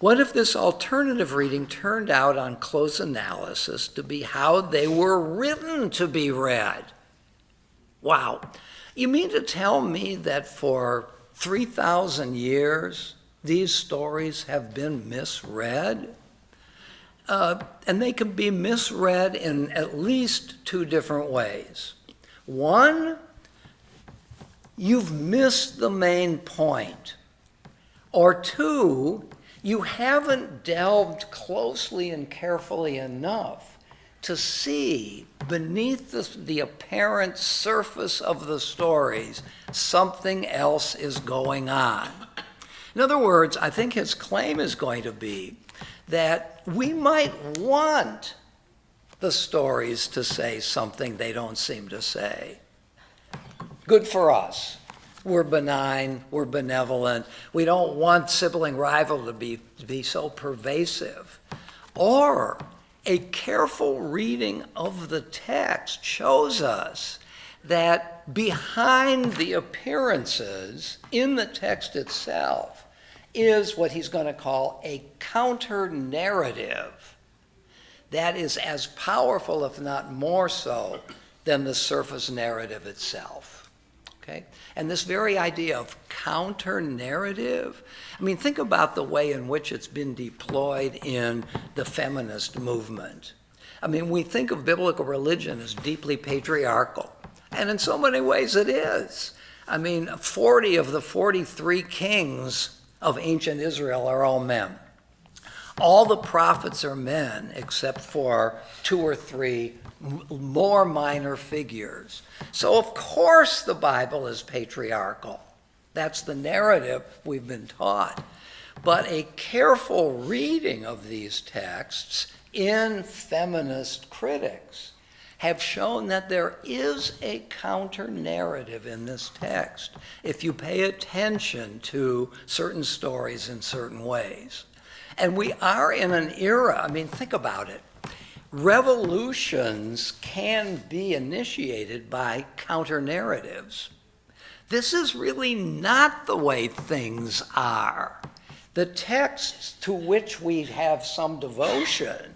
What if this alternative reading turned out on close analysis to be how they were written to be read? Wow. You mean to tell me that for 3,000 years, these stories have been misread? And they can be misread in at least two different ways. One, you've missed the main point. Or two, you haven't delved closely and carefully enough to see beneath the apparent surface of the stories something else is going on. In other words, I think his claim is going to be that we might want the stories to say something they don't seem to say. Good for us. We're benign, we're benevolent. We don't want sibling rivalry to be so pervasive. Or a careful reading of the text shows us that behind the appearances in the text itself is what he's going to call a counter-narrative that is as powerful, if not more so, than the surface narrative itself. Okay? And this very idea of counter-narrative, I mean, think about the way in which it's been deployed in the feminist movement. I mean, we think of biblical religion as deeply patriarchal, and in so many ways it is. I mean, 40 of the 43 kings of ancient Israel are all men. All the prophets are men, except for 2 or 3 more minor figures. So of course the Bible is patriarchal. That's the narrative we've been taught. But a careful reading of these texts in feminist critics have shown that there is a counter-narrative in this text if you pay attention to certain stories in certain ways. And we are in an era, I mean, think about it. Revolutions can be initiated by counter-narratives. This is really not the way things are. The texts to which we have some devotion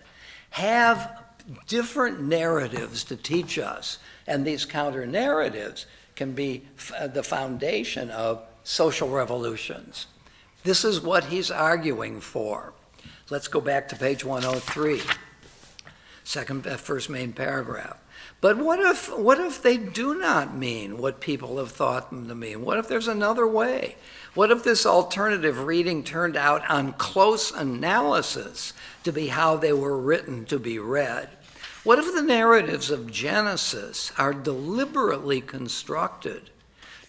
have different narratives to teach us, and these counter-narratives can be the foundation of social revolutions. This is what he's arguing for. Let's go back to page 103, first main paragraph. But what if they do not mean what people have thought them to mean? What if there's another way? What if this alternative reading turned out on close analysis to be how they were written to be read? What if the narratives of Genesis are deliberately constructed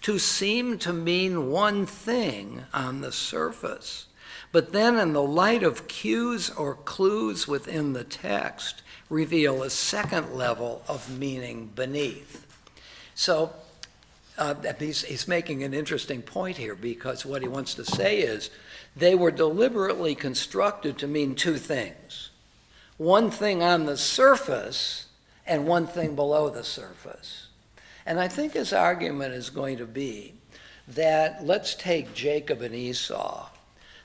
to seem to mean one thing on the surface, but then in the light of cues or clues within the text, reveal a second level of meaning beneath? So he's making an interesting point here, because what he wants to say is they were deliberately constructed to mean two things. One thing on the surface and one thing below the surface. And I think his argument is going to be that, let's take Jacob and Esau,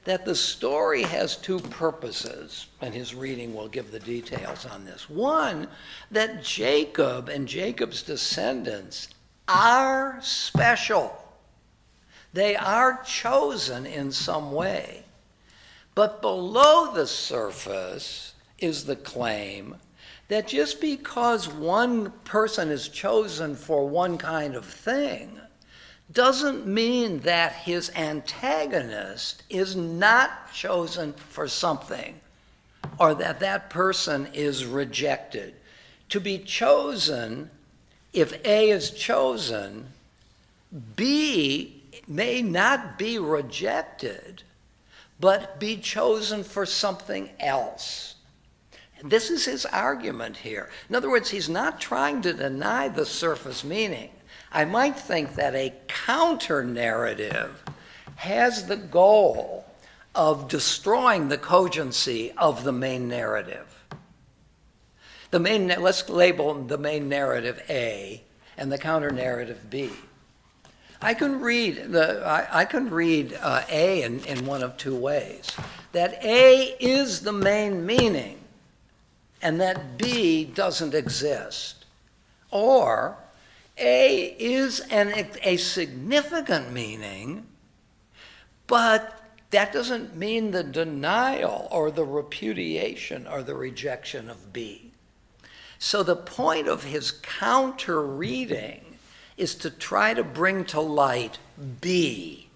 that the story has two purposes, and his reading will give the details on this. One, that Jacob and Jacob's descendants are special. They are chosen in some way. But below the surface is the claim that just because one person is chosen for one kind of thing doesn't mean that his antagonist is not chosen for something, or that that person is rejected. To be chosen, if A is chosen, B may not be rejected, but be chosen for something else. This is his argument here. In other words, he's not trying to deny the surface meaning. I might think that a counter-narrative has the goal of destroying the cogency of the main narrative. Let's label the main narrative A and the counter-narrative B. I can read A in one of two ways. That A is the main meaning and that B doesn't exist. Or A is a significant meaning, but that doesn't mean the denial or the repudiation or the rejection of B. So the point of his counter-reading is to try to bring to light B,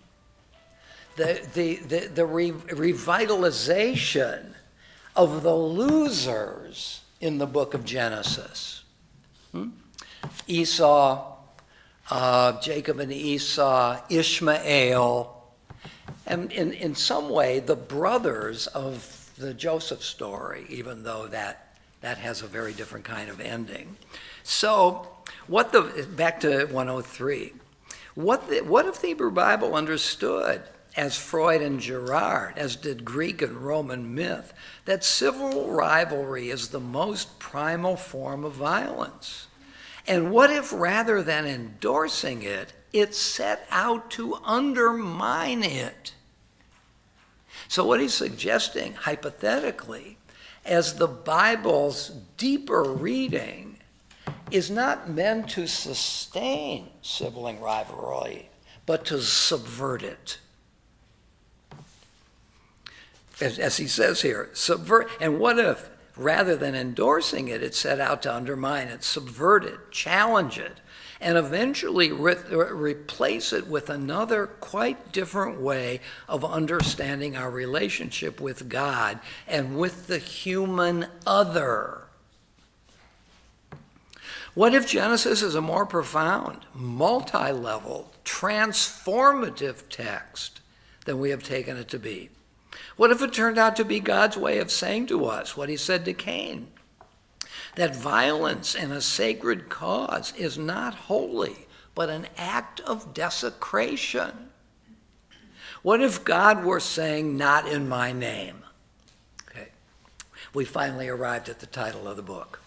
the revitalization of the losers in the book of Genesis. Esau, Jacob and Esau, Ishmael, and in some way the brothers of the Joseph story, even though that has a very different kind of ending. So back to 103, what if the Hebrew Bible understood, as Freud and Girard, as did Greek and Roman myth, that civil rivalry is the most primal form of violence? And what if, rather than endorsing it, it set out to undermine it? So what he's suggesting, hypothetically, as the Bible's deeper reading is not meant to sustain sibling rivalry, but to subvert it. As he says here, subvert. And what if, rather than endorsing it, it set out to undermine it, subvert it, challenge it, and eventually replace it with another quite different way of understanding our relationship with God and with the human other? What if Genesis is a more profound, multi-level, transformative text than we have taken it to be? What if it turned out to be God's way of saying to us what he said to Cain? That violence in a sacred cause is not holy, but an act of desecration. What if God were saying, "Not in my name"? Okay. We finally arrived at the title of the book.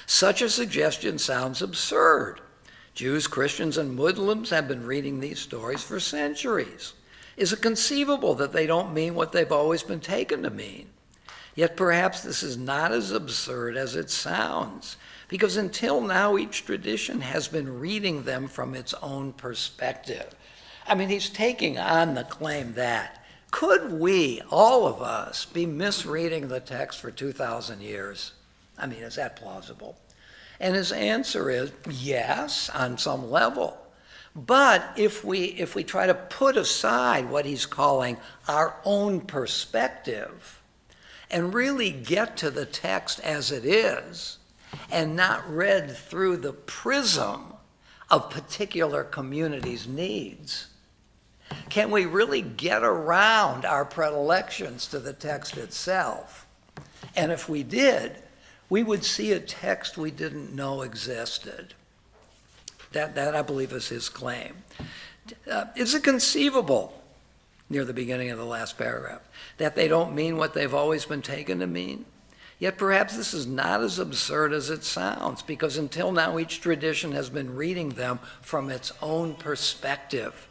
Such a suggestion sounds absurd. Jews, Christians, and Muslims have been reading these stories for centuries. Is it conceivable that they don't mean what they've always been taken to mean? Yet perhaps this is not as absurd as it sounds, because until now each tradition has been reading them from its own perspective. I mean, he's taking on the claim that, could we, all of us, be misreading the text for 2,000 years? I mean, is that plausible? And his answer is yes, on some level. But if we try to put aside what he's calling our own perspective and really get to the text as it is and not read through the prism of particular communities' needs, can we really get around our predilections to the text itself? And if we did, we would see a text we didn't know existed. That I believe is his claim. Is it conceivable, near the beginning of the last paragraph, that they don't mean what they've always been taken to mean? Yet perhaps this is not as absurd as it sounds, because until now each tradition has been reading them from its own perspective.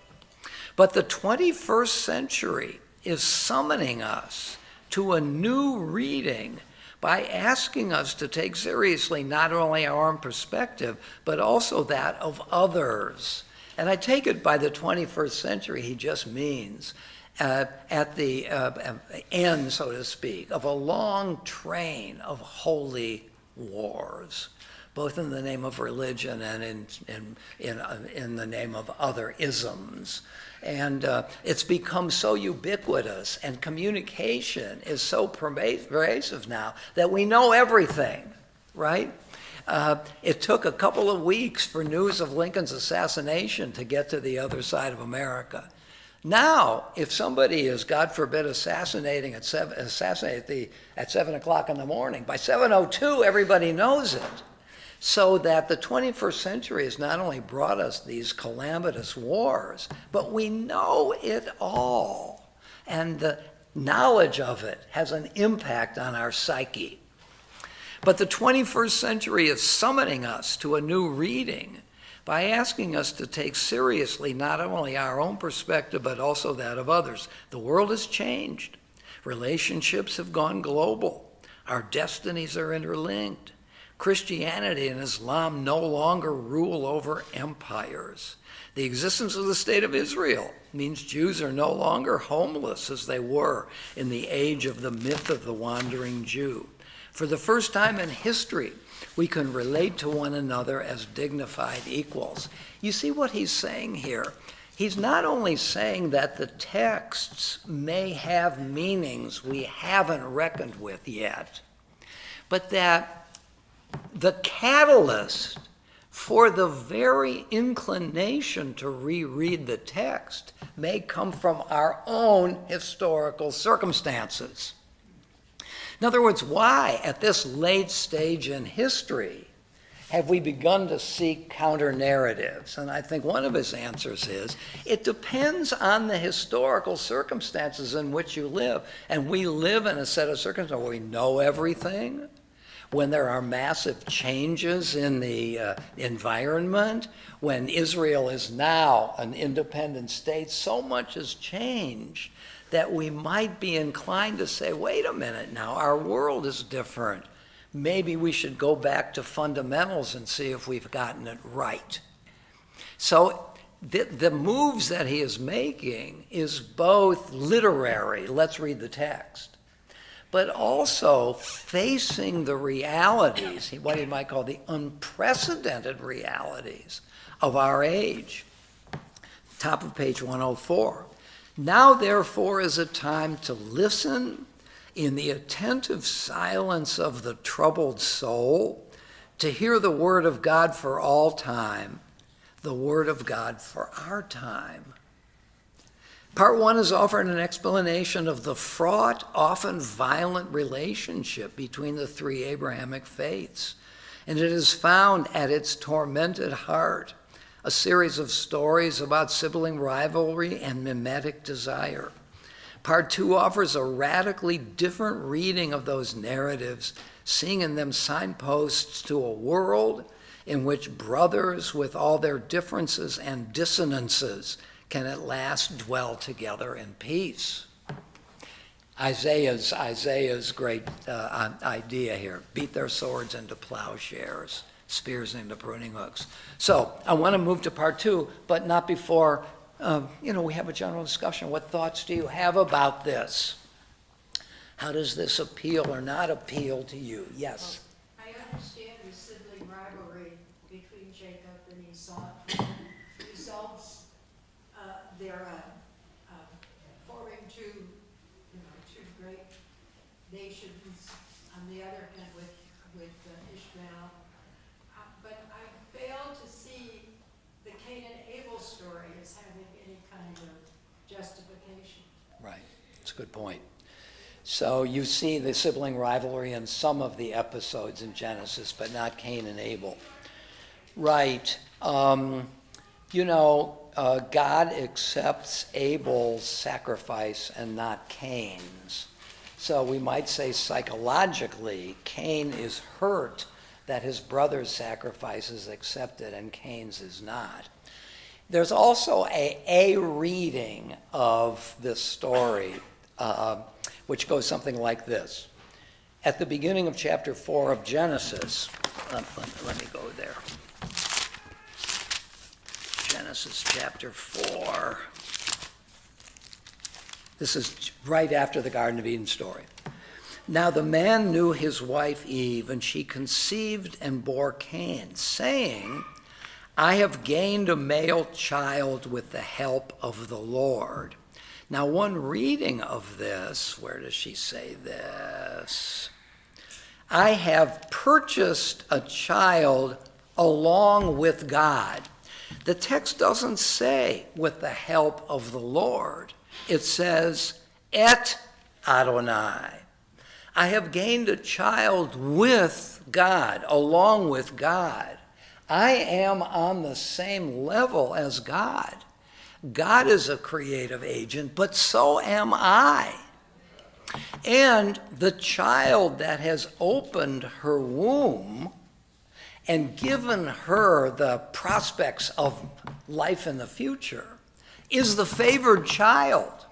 But the 21st century is summoning us to a new reading by asking us to take seriously not only our own perspective, but also that of others. And I take it by the 21st century, he just means at the end, so to speak, of a long train of holy wars, both in the name of religion and in the name of other isms. And it's become so ubiquitous, and communication is so pervasive now that we know everything, right? It took a couple of weeks for news of Lincoln's assassination to get to the other side of America. Now, if somebody is, God forbid, assassinated at 7 o'clock in the morning, by 7:02 everybody knows it. So that the 21st century has not only brought us these calamitous wars, but we know it all. And the knowledge of it has an impact on our psyche. But the 21st century is summoning us to a new reading by asking us to take seriously not only our own perspective, but also that of others. The world has changed. Relationships have gone global. Our destinies are interlinked. Christianity and Islam no longer rule over empires. The existence of the state of Israel means Jews are no longer homeless as they were in the age of the myth of the wandering Jew. For the first time in history, we can relate to one another as dignified equals. You see what he's saying here? He's not only saying that the texts may have meanings we haven't reckoned with yet, but that the catalyst for the very inclination to reread the text may come from our own historical circumstances. In other words, why at this late stage in history have we begun to seek counter-narratives? And I think one of his answers is, it depends on the historical circumstances in which you live. And we live in a set of circumstances where we know everything, when there are massive changes in the environment, when Israel is now an independent state, so much has changed that we might be inclined to say, wait a minute now, our world is different. Maybe we should go back to fundamentals and see if we've gotten it right. So the moves that he is making is both literary, let's read the text, but also facing the realities, what he might call the unprecedented realities of our age. Top of page 104. Now, therefore, is a time to listen in the attentive silence of the troubled soul, to hear the word of God for all time, the word of God for our time. Part one is offered an explanation of the fraught, often violent relationship between the three Abrahamic faiths, and it is found at its tormented heart a series of stories about sibling rivalry and mimetic desire. Part two offers a radically different reading of those narratives, seeing in them signposts to a world in which brothers, with all their differences and dissonances, can at last dwell together in peace. Isaiah's great idea here: beat their swords into plowshares, spears into pruning hooks. So I want to move to part two, but not before we have a general discussion. What thoughts do you have about this? How does this appeal or not appeal to you? Yes. I understand the sibling rivalry kind of justification. Right, that's a good point. So you see the sibling rivalry in some of the episodes in Genesis, but not Cain and Abel. Right. God accepts Abel's sacrifice and not Cain's. So we might say psychologically, Cain is hurt that his brother's sacrifice is accepted and Cain's is not. There's also a reading of this story, which goes something like this. At the beginning of chapter 4 of Genesis, let me go there. Genesis chapter 4. This is right after the Garden of Eden story. Now the man knew his wife Eve, and she conceived and bore Cain, saying, I have gained a male child with the help of the Lord. Now one reading of this, where does she say this? I have purchased a child along with God. The text doesn't say with the help of the Lord. It says, et Adonai. I have gained a child with God, along with God. I am on the same level as God. God is a creative agent, but so am I. And the child that has opened her womb and given her the prospects of life in the future is the favored child,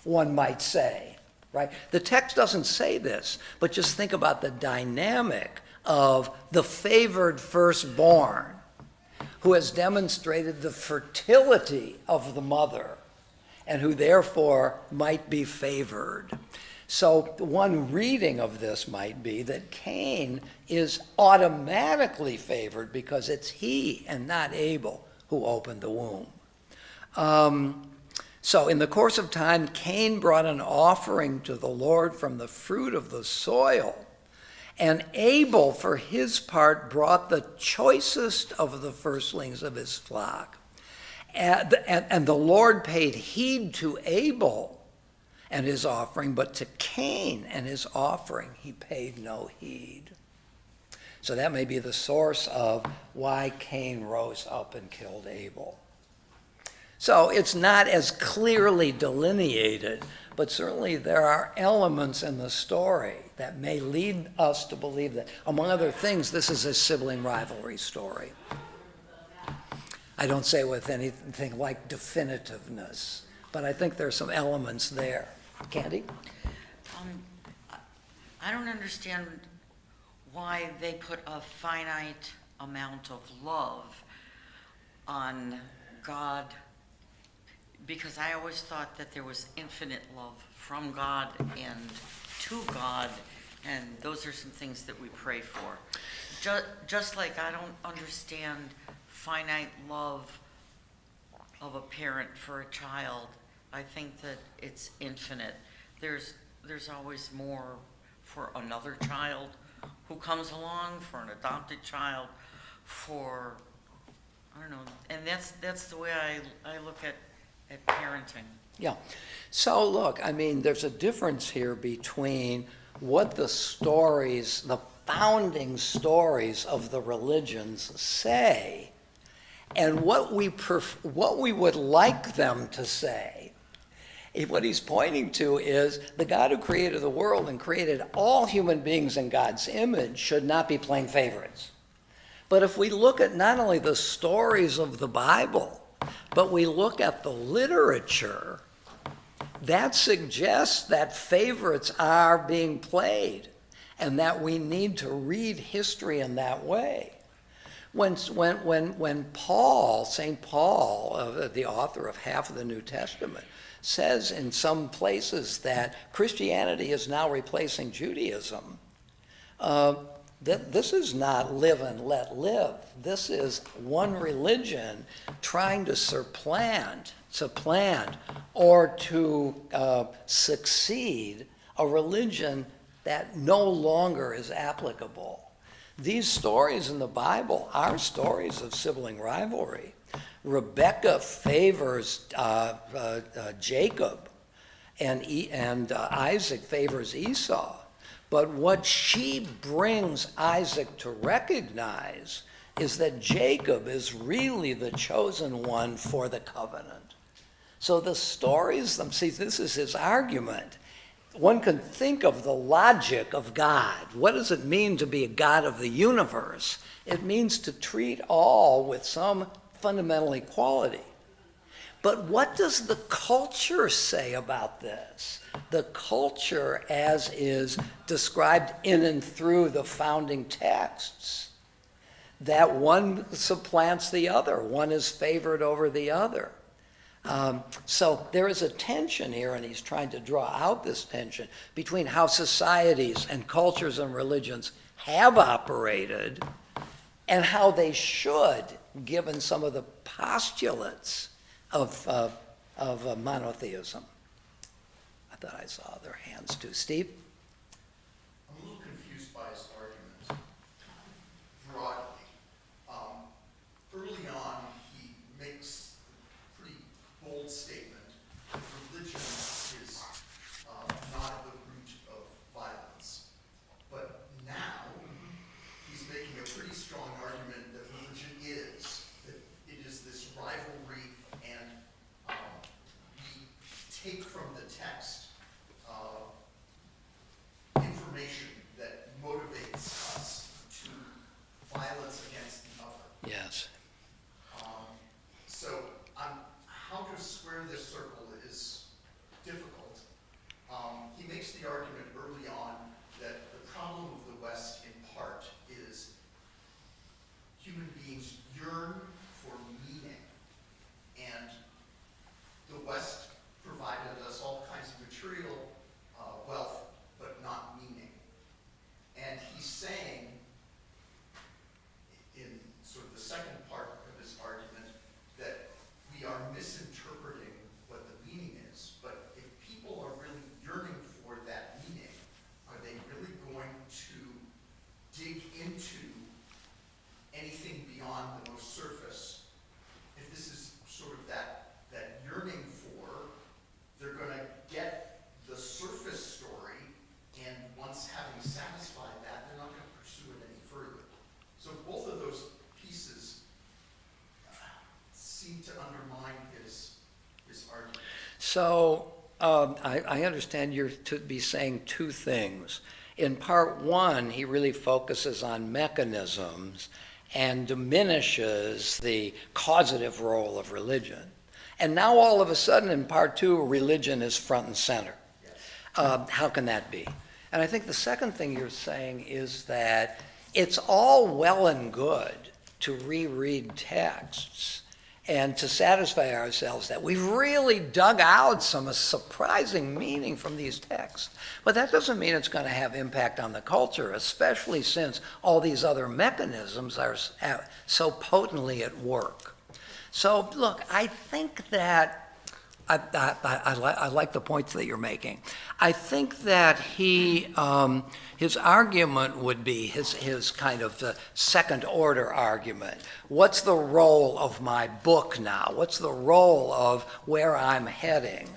one might say, right? The text doesn't say this, but just think about the dynamic of the favored firstborn who has demonstrated the fertility of the mother and who therefore might be favored. So one reading of this might be that Cain is automatically favored because it's he and not Abel who opened the womb. So in the course of time, Cain brought an offering to the Lord from the fruit of the soil. And Abel, for his part, brought the choicest of the firstlings of his flock. And the Lord paid heed to Abel and his offering, but to Cain and his offering he paid no heed. So that may be the source of why Cain rose up and killed Abel. So it's not as clearly delineated, but certainly there are elements in the story that may lead us to believe that, among other things, this is a sibling rivalry story. I don't say with anything like definitiveness, but I think there are some elements there. Candy? I don't understand why they put a finite amount of love on God, because I always thought that there was infinite love from God and to God, and those are some things that we pray for. Just like I don't understand finite love of a parent for a child. I think that it's infinite. There's always more for another child who comes along, for an adopted child, for, I don't know, and that's the way I look at parenting. Yeah. So look, I mean, there's a difference here between what the stories, the founding stories of the religions say, and what we would like them to say. What he's pointing to is the God who created the world and created all human beings in God's image should not be playing favorites. But if we look at not only the stories of the Bible, but we look at the literature, that suggests that favorites are being played and that we need to read history in that way. When Paul, St. Paul, the author of half of the New Testament, says in some places that Christianity is now replacing Judaism, this is not live and let live. This is one religion trying to supplant or to succeed a religion that no longer is applicable. These stories in the Bible are stories of sibling rivalry. Rebecca favors Jacob, and Isaac favors Esau. But what she brings Isaac to recognize is that Jacob is really the chosen one for the covenant. So the stories, see, this is his argument. One can think of the logic of God. What does it mean to be a God of the universe? It means to treat all with some fundamental equality. But what does the culture say about this? The culture as is described in and through the founding texts, that one supplants the other, one is favored over the other. So there is a tension here, and he's trying to draw out this tension between how societies and cultures and religions have operated and how they should, given some of the postulates of monotheism. I thought I saw their hands too. Steve? I'm a little confused by his argument broadly. Early on, he makes a pretty bold statement that religion is not at the root of violence. But now, he's making a pretty strong argument that religion is, that it is this rivalry, and we take from the text information that motivates us to violence against the other. Yes. So how to square this circle is difficult. He makes the argument early on that the problem of the West in part is human beings yearn for meaning, and the West provided us all kinds of material wealth, but not meaning. And he's saying, in sort of the second part of his argument, that we are misinterpreting what the meaning is. But if people are really yearning for that meaning, are they really going to dig into anything beyond the most surface? If this is sort of that yearning for, they're going to get the surface story, and once having satisfied that, they're not going to pursue it any further. So both of those pieces seem to undermine his argument. So I understand you're to be saying two things. In part one, he really focuses on mechanisms and diminishes the causative role of religion. And now all of a sudden in part two, religion is front and center. How can that be? And I think the second thing you're saying is that it's all well and good to reread texts and to satisfy ourselves that we've really dug out some surprising meaning from these texts. But that doesn't mean it's going to have impact on the culture, especially since all these other mechanisms are so potently at work. So look, I think that I like the points that you're making. I think that his argument would be his kind of second order argument. What's the role of my book now? What's the role of where I'm heading?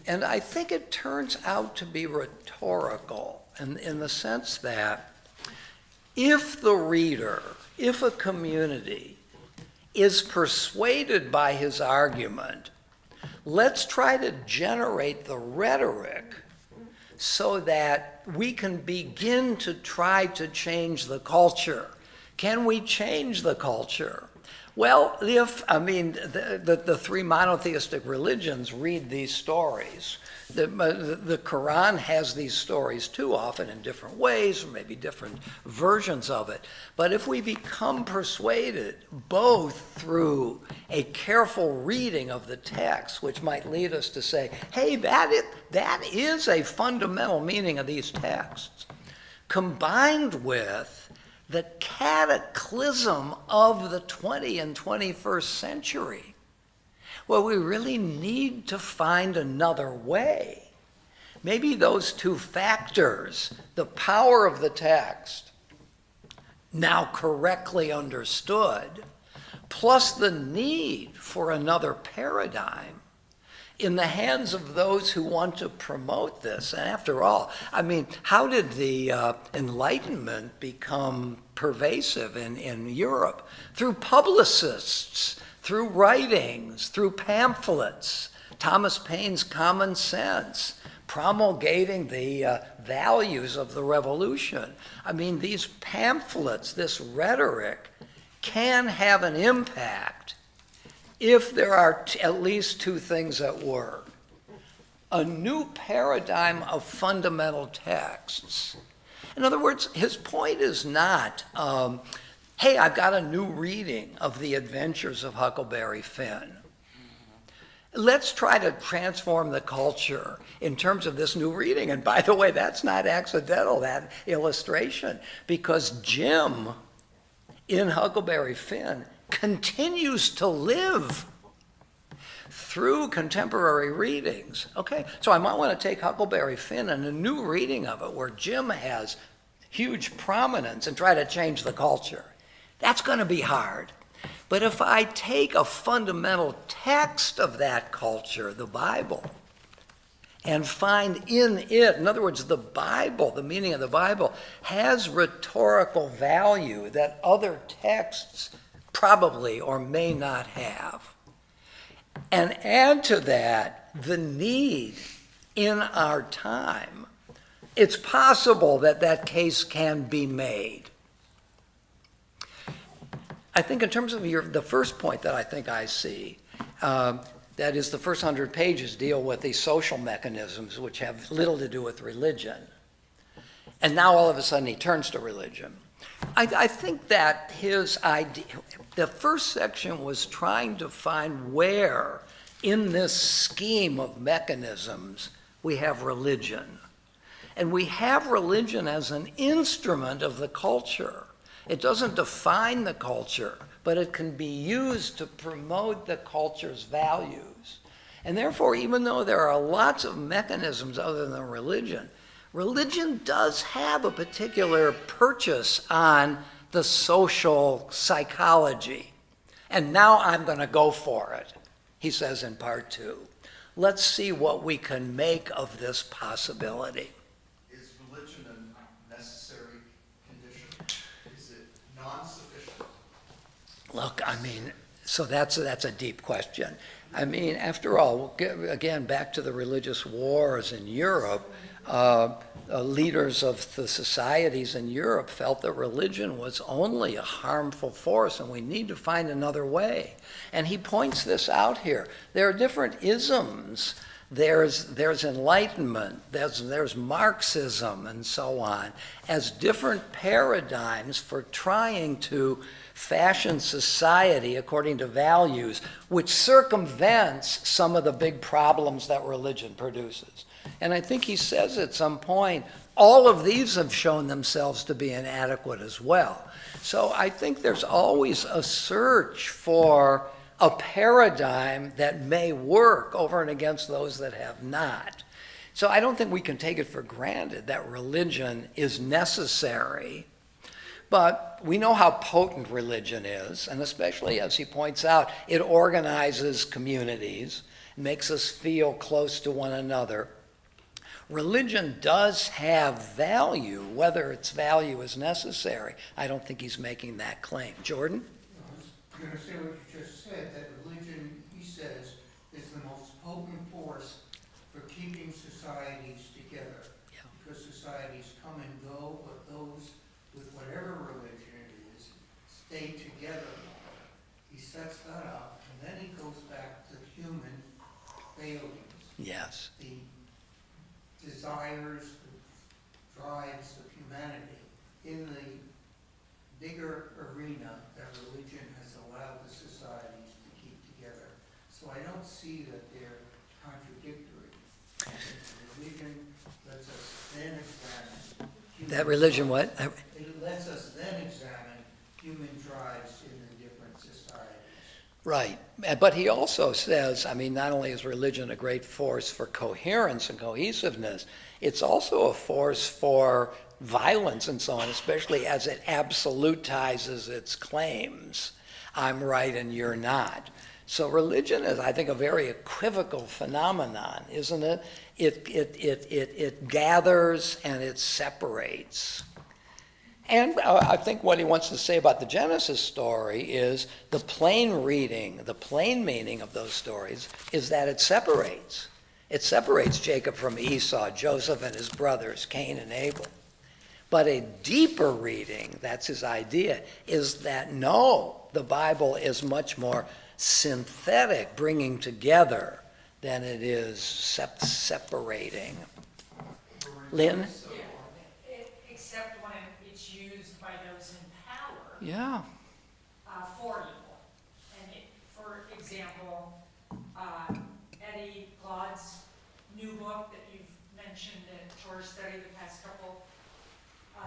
And I think it turns out to be rhetorical in the sense that if the reader, if a community is persuaded by his argument, let's try to generate the rhetoric so that we can begin to try to change the culture. Can we change the culture? Well, the three monotheistic religions read these stories. The Quran has these stories too, often in different ways, or maybe different versions of it. But if we become persuaded, both through a careful reading of the text, which might lead us to say, hey, that is a fundamental meaning of these texts, combined with the cataclysm of the 20th and 21st century, well, we really need to find another way. Maybe those two factors, the power of the text, now correctly understood, plus the need for another paradigm in the hands of those who want to promote this. And after all, I mean, how did the Enlightenment become pervasive in Europe? Through publicists, through writings, through pamphlets, Thomas Paine's Common Sense, promulgating the values of the revolution. I mean, these pamphlets, this rhetoric, can have an impact if there are at least two things at work. A new paradigm of fundamental texts. In other words, his point is not, hey, I've got a new reading of The Adventures of Huckleberry Finn. Let's try to transform the culture in terms of this new reading. And by the way, that's not accidental, that illustration, because Jim in Huckleberry Finn continues to live through contemporary readings. Okay, so I might want to take Huckleberry Finn and a new reading of it where Jim has huge prominence and try to change the culture. That's going to be hard. But if I take a fundamental text of that culture, the Bible, and find in it, in other words, the Bible, the meaning of the Bible, has rhetorical value that other texts probably or may not have. And add to that the need in our time, it's possible that that case can be made. I think in terms of the first point that I think I see, that is the first 100 pages deal with these social mechanisms which have little to do with religion. And now all of a sudden he turns to religion. I think that his idea, the first section was trying to find where in this scheme of mechanisms we have religion. And we have religion as an instrument of the culture. It doesn't define the culture, but it can be used to promote the culture's values. And therefore, even though there are lots of mechanisms other than religion, religion does have a particular purchase on the social psychology. And now I'm going to go for it, he says in part 2. Let's see what we can make of this possibility. Is religion a necessary condition? Is it non-sufficient? Look, I mean, so that's a deep question. I mean, after all, again, back to the religious wars in Europe, leaders of the societies in Europe felt that religion was only a harmful force and we need to find another way. And he points this out here. There are different isms. There's Enlightenment, there's Marxism and so on, as different paradigms for trying to fashion society according to values, which circumvents some of the big problems that religion produces. And I think he says at some point, all of these have shown themselves to be inadequate as well. So I think there's always a search for a paradigm that may work over and against those that have not. So I don't think we can take it for granted that religion is necessary, but we know how potent religion is, and especially, as he points out, it organizes communities, makes us feel close to one another. Religion does have value, whether its value is necessary. I don't think he's making that claim. Jordan? You understand what you just said, that religion, he says, is the most potent force for keeping societies together. Yeah. Because societies come and go, but those with whatever religion it is stay together longer. He sets that up, and then he goes back to human failings. Yes. The desires, the drives of humanity in the bigger arena that religion has allowed the societies to keep together. So I don't see that they're contradictory. Religion lets us then examine human That religion drives. what? It lets us then examine human drives in the different societies. Right. But he also says, I mean, not only is religion a great force for coherence and cohesiveness, it's also a force for violence and so on, especially as it absolutizes its claims. I'm right and you're not. So religion is, I think, a very equivocal phenomenon, isn't it? It gathers and it separates. And I think what he wants to say about the Genesis story is the plain reading, the plain meaning of those stories is that it separates. It separates Jacob from Esau, Joseph and his brothers, Cain and Abel. But a deeper reading, that's his idea, is that no, the Bible is much more synthetic, bringing together, than it is separating. Lynn? Except when it's used by those in power Yeah. for evil. And for example, Eddie Glaude's new book that you've mentioned in Torah study the past couple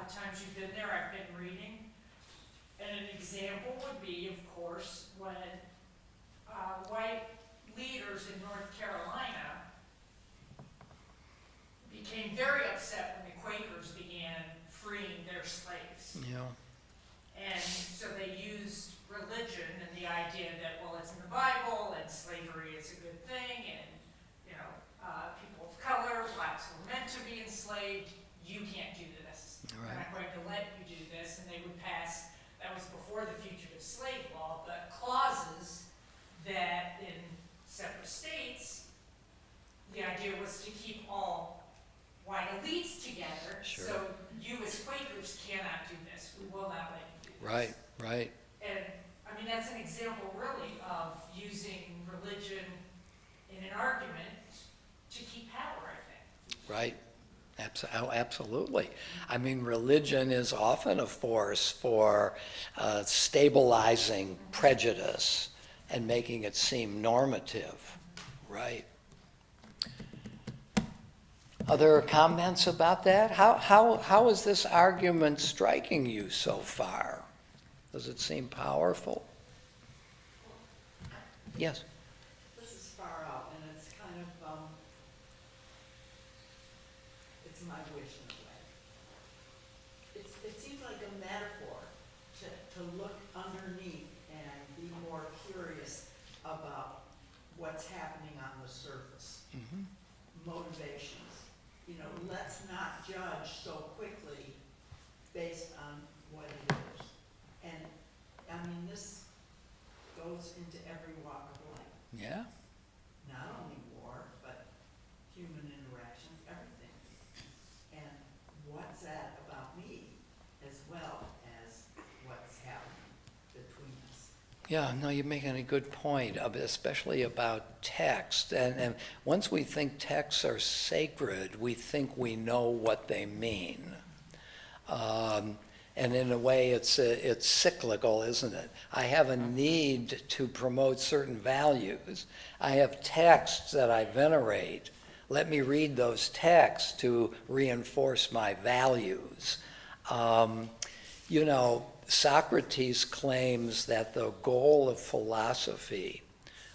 times you've been there, I've been reading. And an example would be, of course, when white leaders in North Carolina became very upset when the Quakers began freeing their slaves. Yeah. And so they used religion and the idea that, well, it's in the Bible and slavery is a good thing and, people of color, blacks were meant to be enslaved, you can't do this. Right. And I'm going to let you do this, and they would pass, that was before the fugitive slave law, but clauses that in separate states, the idea was to keep all white elites together. Sure. So you as Quakers cannot do this. We will not let you do this. Right, right. And, I mean, that's an example really of using religion in an argument to keep power, I think. Right. Absolutely. I mean, religion is often a force for stabilizing prejudice and making it seem normative. Right. Other comments about that? How is this argument striking you so far? Does it seem powerful? Yes. This is far out, and it's kind of, it's my wish in a way. It seems like a metaphor to look underneath and be more curious about what's happening on the surface. Motivations. Let's not judge so quickly based on what it is. And, I mean, this goes into every walk of life. Yeah. Not only war, but human interactions, everything. And what's that about me as well as what's happening between us? Yeah, no, you're making a good point, especially about text. And once we think texts are sacred, we think we know what they mean. And in a way, it's cyclical, isn't it? I have a need to promote certain values. I have texts that I venerate. Let me read those texts to reinforce my values. Socrates claims that the goal of philosophy,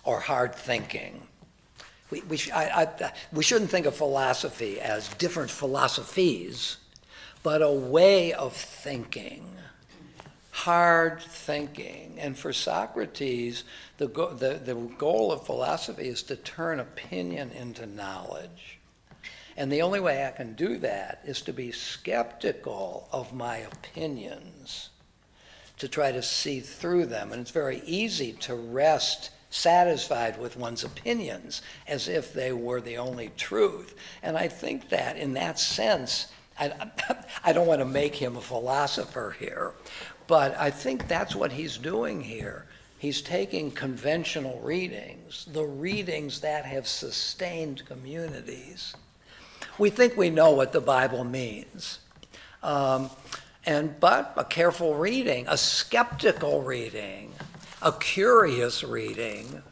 or hard thinking, we shouldn't think of philosophy as different philosophies, but a way of thinking, hard thinking. And for Socrates, the goal of philosophy is to turn opinion into knowledge. And the only way I can do that is to be skeptical of my opinions, to try to see through them. And it's very easy to rest satisfied with one's opinions as if they were the only truth. And I think that in that sense, I don't want to make him a philosopher here, but I think that's what he's doing here. He's taking conventional readings, the readings that have sustained communities. We think we know what the Bible means. But a careful reading, a skeptical reading, a curious reading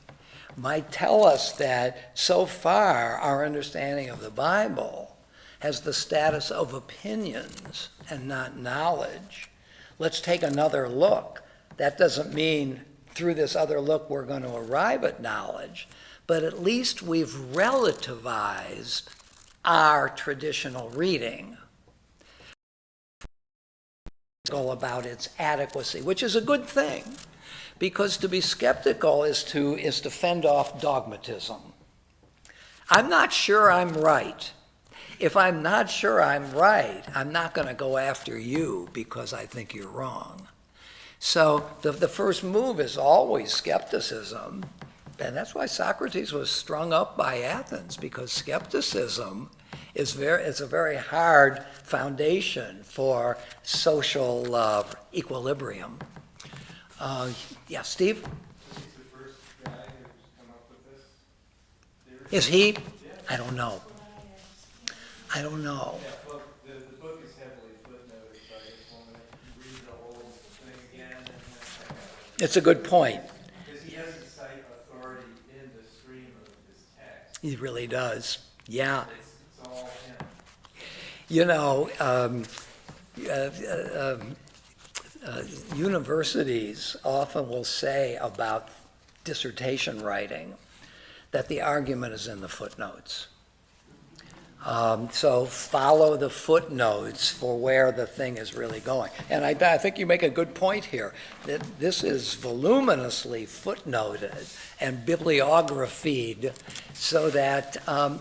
might tell us that so far our understanding of the Bible has the status of opinions and not knowledge. Let's take another look. That doesn't mean through this other look we're going to arrive at knowledge, but at least we've relativized our traditional reading about its adequacy, which is a good thing. Because to be skeptical is to fend off dogmatism. I'm not sure I'm right. If I'm not sure I'm right, I'm not going to go after you because I think you're wrong. So the first move is always skepticism. And that's why Socrates was strung up by Athens, because skepticism is it's a very hard foundation for social equilibrium. Yeah, Steve? He's the first guy who's come up with this theory. Is he? I don't know. I don't know. Yeah, well, the book is heavily footnoted, so I just want to read the whole thing again and then check out. It's a good point. Because he doesn't cite authority in the stream of his text. He really does. Yeah. It's all him. You know, universities often will say about dissertation writing that the argument is in the footnotes. So follow the footnotes for where the thing is really going. And I think you make a good point here, that this is voluminously footnoted and bibliographied so that,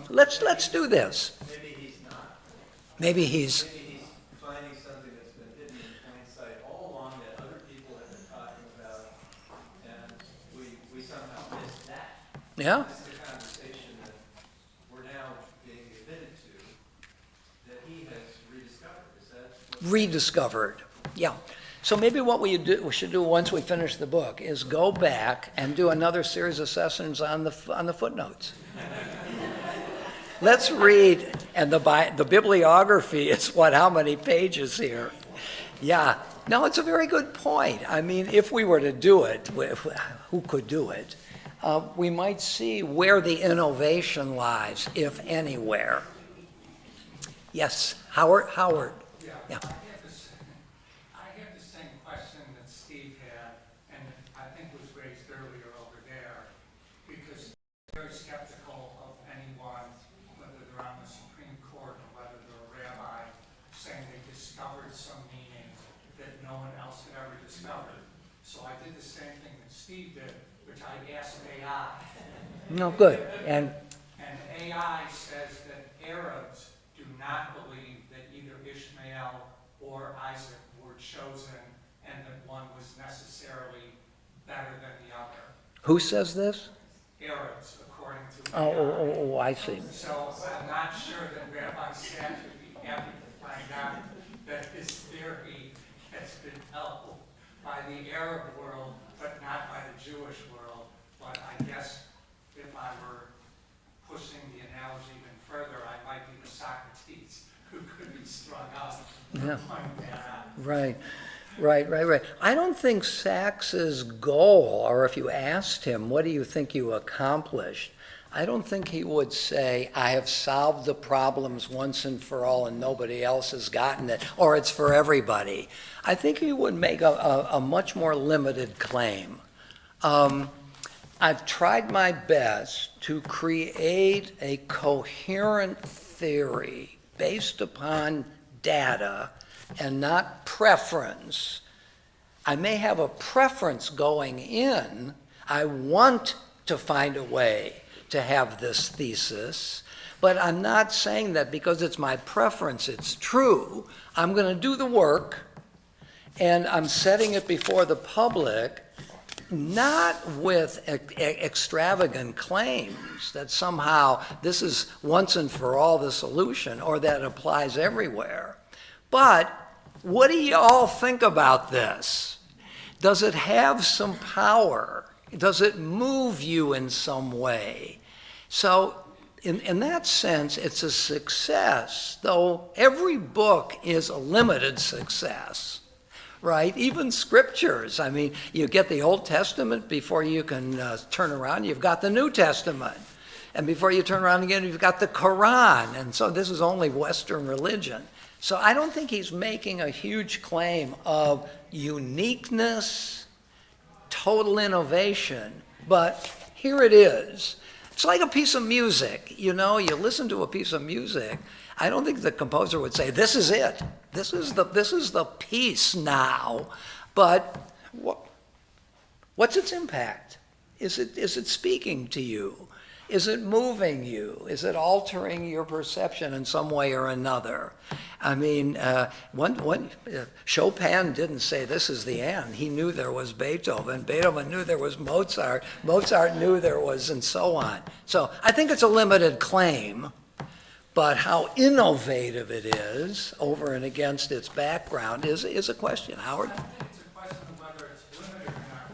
let's do this. Maybe he's not. Maybe he's, Maybe he's finding something that's been hidden in plain sight all along that other people have been talking about, and we somehow missed that. yeah? This is the conversation that we're now being admitted to, that he has rediscovered. Is that what? Rediscovered, yeah. So maybe what we should do once we finish the book is go back and do another series of sessions on the footnotes. Let's read, and the bibliography is how many pages here? Yeah, no, it's a very good point. I mean, if we were to do it, who could do it? We might see where the innovation lies, if anywhere. Yes, Howard? Yeah. I have the same question that Steve had, and I think was raised earlier over there, because I'm very skeptical of anyone, whether they're on the Supreme Court or whether they're a rabbi, saying they discovered some meaning that no one else had ever discovered. So I did the same thing that Steve did, which I asked AI. No, good. And And AI says that Arabs do not believe that either Ishmael or Isaac were chosen and that one was necessarily better than the other. who says this? Arabs, according to Oh, AI. I see. So I'm not sure that Rabbi Sachs would be happy to find out that his theory has been held by the Arab world, but not by the Jewish world. But I guess if I were pushing the analogy even further, I might be the Socrates who could be strung up. Yeah. Point that out. Right. I don't think Sachs's goal, or if you asked him, what do you think you accomplished? I don't think he would say, I have solved the problems once and for all and nobody else has gotten it, or it's for everybody. I think he would make a much more limited claim. I've tried my best to create a coherent theory based upon data and not preference. I may have a preference going in. I want to find a way to have this thesis, but I'm not saying that because it's my preference, it's true. I'm going to do the work, and I'm setting it before the public, not with extravagant claims that somehow this is once and for all the solution or that applies everywhere. But what do you all think about this? Does it have some power? Does it move you in some way? So in that sense, it's a success, though every book is a limited success. Right? Even scriptures. I mean, you get the Old Testament before you can turn around. You've got the New Testament. And before you turn around again, you've got the Quran. And so this is only Western religion. So I don't think he's making a huge claim of uniqueness, total innovation. But here it is. It's like a piece of music. You know, you listen to a piece of music. I don't think the composer would say, this is it. This is the piece now. But What's its impact? Is it speaking to you? Is it moving you? Is it altering your perception in some way or another? I mean, Chopin didn't say this is the end. He knew there was Beethoven. Beethoven knew there was Mozart. Mozart knew there was, and so on. So I think it's a limited claim, but how innovative it is over and against its background is a question. Howard? I think it's a question of whether it's limited or not.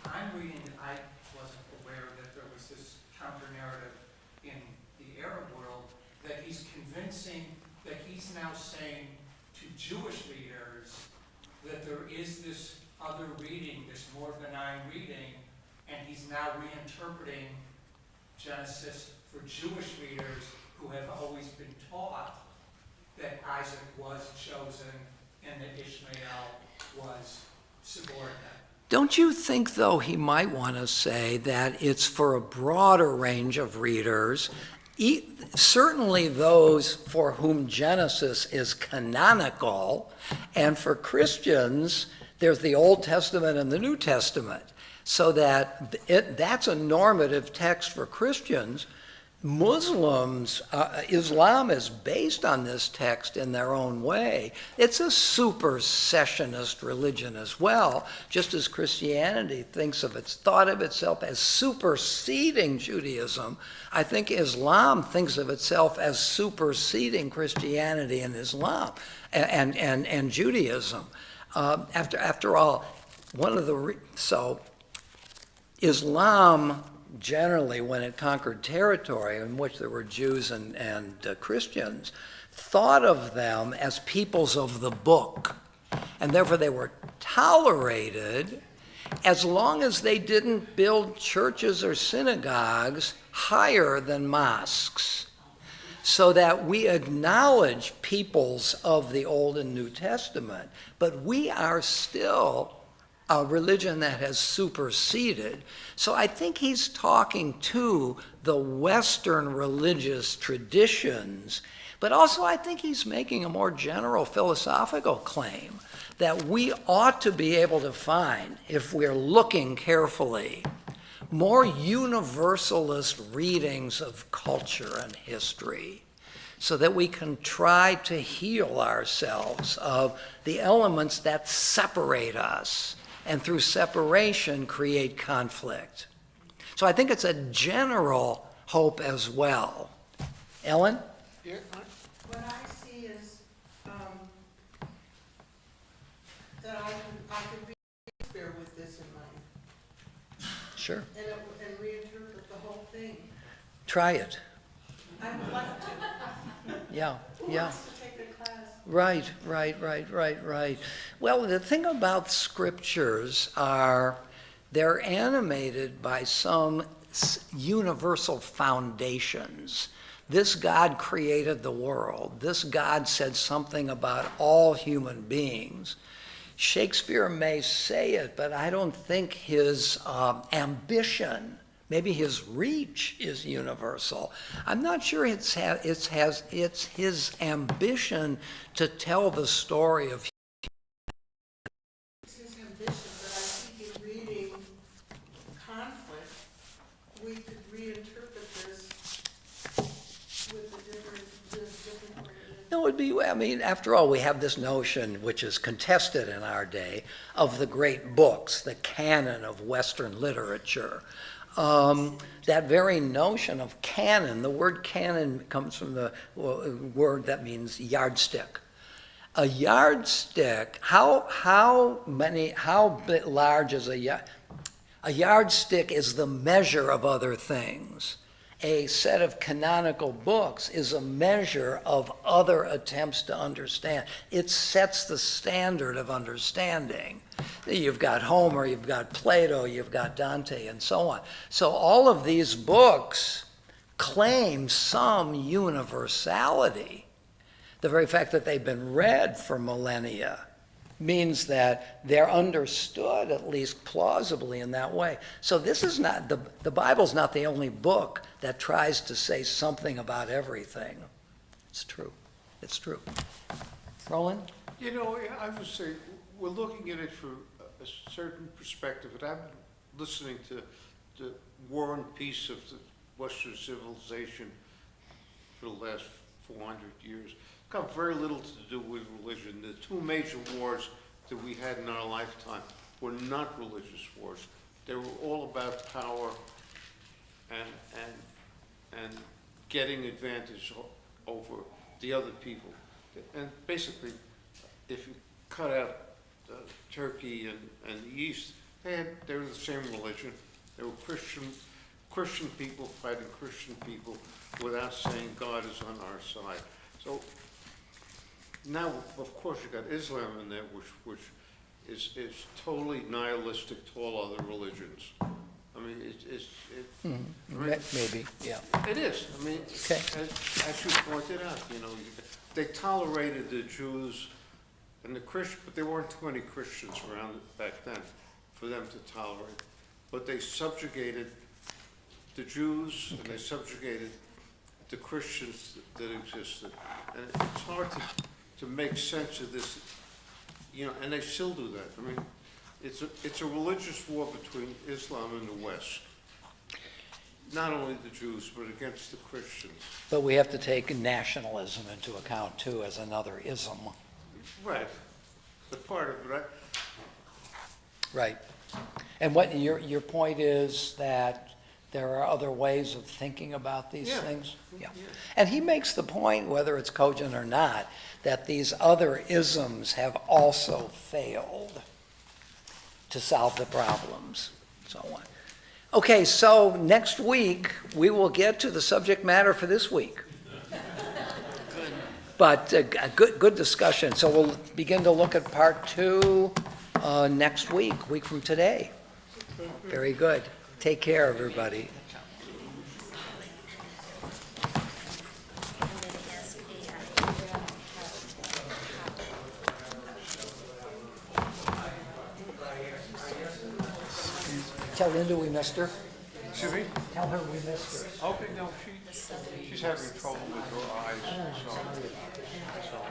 I'm reading, I wasn't aware that there was this counter-narrative in the Arab world, that he's convincing, that he's now saying to Jewish readers that there is this other reading, this more benign reading, and he's now reinterpreting Genesis for Jewish readers who have always been taught that Isaac was chosen and that Ishmael was subordinate. Don't you think, though, he might want to say that it's for a broader range of readers, certainly those for whom Genesis is canonical, and for Christians, there's the Old Testament and the New Testament, so that that's a normative text for Christians. Muslims, Islam is based on this text in their own way. It's a supersessionist religion as well, just as Christianity thought of itself as superseding Judaism. I think Islam thinks of itself as superseding Christianity and Islam and Judaism. After all, Islam generally, when it conquered territory in which there were Jews and Christians, thought of them as peoples of the book. And therefore they were tolerated as long as they didn't build churches or synagogues higher than mosques. So that we acknowledge peoples of the Old and New Testament, but we are still a religion that has superseded. So I think he's talking to the Western religious traditions, but also I think he's making a more general philosophical claim that we ought to be able to find, if we're looking carefully, more universalist readings of culture and history, so that we can try to heal ourselves of the elements that separate us, and through separation create conflict. So I think it's a general hope as well. Ellen? Yeah, What I see is, that I could be Shakespeare with this in mind, Sure. and reinterpret the whole thing. Try it. I would like to. Yeah, Who yeah. wants to take the class? Right. Well, the thing about scriptures are they're animated by some universal foundations. This God created the world. This God said something about all human beings. Shakespeare may say it, but I don't think his ambition, maybe his reach, is universal. I'm not sure it's his ambition to tell the story of. It's his ambition, but I think in reading conflict, we could reinterpret this with the different point of view. No, it'd be, I mean, after all, we have this notion, which is contested in our day, of the great books, the canon of Western literature. That very notion of canon, the word canon comes from the word that means yardstick. A yardstick, how large is a yard? A yardstick is the measure of other things. A set of canonical books is a measure of other attempts to understand. It sets the standard of understanding. You've got Homer, you've got Plato, you've got Dante, and so on. So all of these books claim some universality. The very fact that they've been read for millennia means that they're understood, at least plausibly, in that way. So this is not, the Bible's not the only book that tries to say something about everything. It's true. Roland? You know, I would say, we're looking at it for a a certain perspective, and I've been listening to the War and Peace of the Western civilization for the last 400 years. It's got very little to do with religion. The two major wars that we had in our lifetime were not religious wars. They were all about power and getting advantage over the other people. And basically, if you cut out Turkey and the East, they were the same religion. They were Christian people fighting Christian people without saying God is on our side. So now, of course, you got Islam in there, which is totally nihilistic to all other religions. I mean, Maybe, yeah. it is. I mean, Okay. as you pointed out, they tolerated the Jews and the Christians, but there weren't too many Christians around back then for them to tolerate. But they subjugated the Jews and they subjugated the Christians that existed. And it's hard to make sense of this, and they still do that. I mean, it's a religious war between Islam and the West. Not only the Jews, but against the Christians. But we have to take nationalism into account too as another ism. Right. The part of it, right? Right. And what your point is that there are other ways of thinking about these Yeah. things? Yeah. And he makes the point, whether it's cogent or not, that these other isms have also failed to solve the problems, so on. Okay, so next week, we will get to the subject matter for this week. But a good discussion. So we'll begin to look at part 2 next week from today. Very good. Take care, everybody. Tell Linda we missed her. Excuse me? Tell her we missed her. Okay, no, she's having trouble with her eyes, so.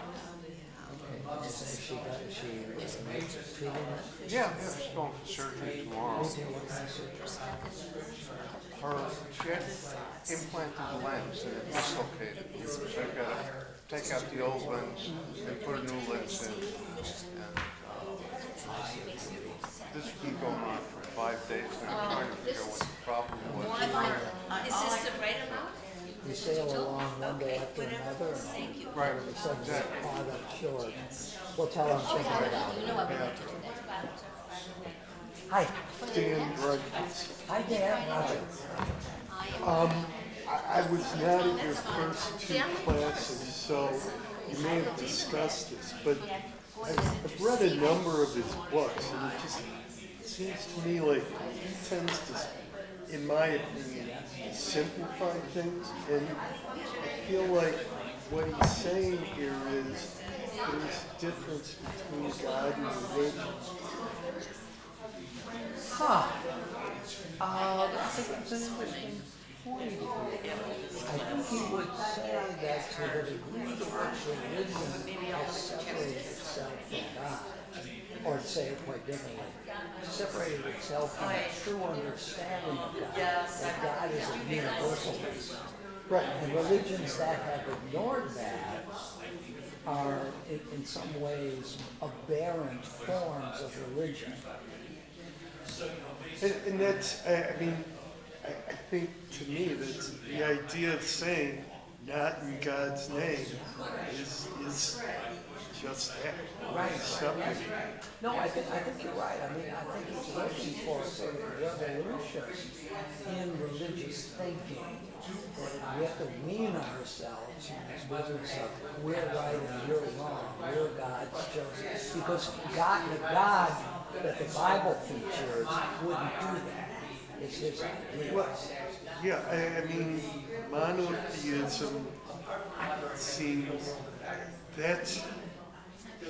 Yeah, she's going for surgery tomorrow. She had implanted lens and it dislocated. So I gotta take out the old lens and put a new lens in. And, this has been going on for 5 days and I'm trying to figure out what the problem was. Is this the right amount? We sail along one day after another, and Right, we suddenly get exactly. caught up short. We'll tell them, figure it out. You know what we're going to do next time. Hi. Dan Drudge. Hi, Dan. Roger. I was not in your first 2 classes, so you may have discussed this, but I've read a number of his books, and it just seems to me like he tends to, in my opinion, simplify things, and I feel like what he's saying here is there's a difference between God and religion. Huh. I think that's an interesting point. I think he would say that to the degree to which religion has separated itself from God, or to say it quite differently, separated itself from a true understanding of God, that God is a universalist. Right. And religions that have ignored that are, in some ways, aberrant forms of religion. And that's, I mean, I think to me that's the idea of saying not in God's name is just that. Right. Something. No, I think you're right. I mean, I think he's looking for a sort of revolution in religious thinking. That we have to wean ourselves from this business of we're right and you're wrong, we're God's chosen. Because the God that the Bible features wouldn't do that. It's his idea. Well, yeah, I mean, monotheism seems that's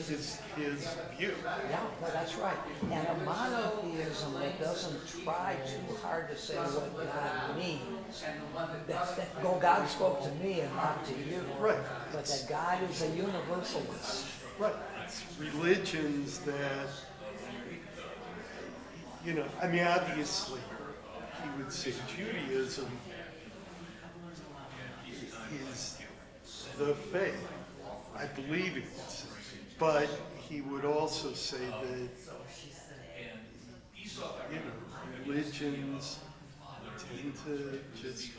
his view. Yeah, no, that's right. And a monotheism that doesn't try too hard to say what God means. That God spoke to me and not to you. Right. But that God is a universalist. Right. It's religions that you know, I mean, obviously, he would say Judaism is the faith. I believe he would say. But he would also say that, you know, religions tend to just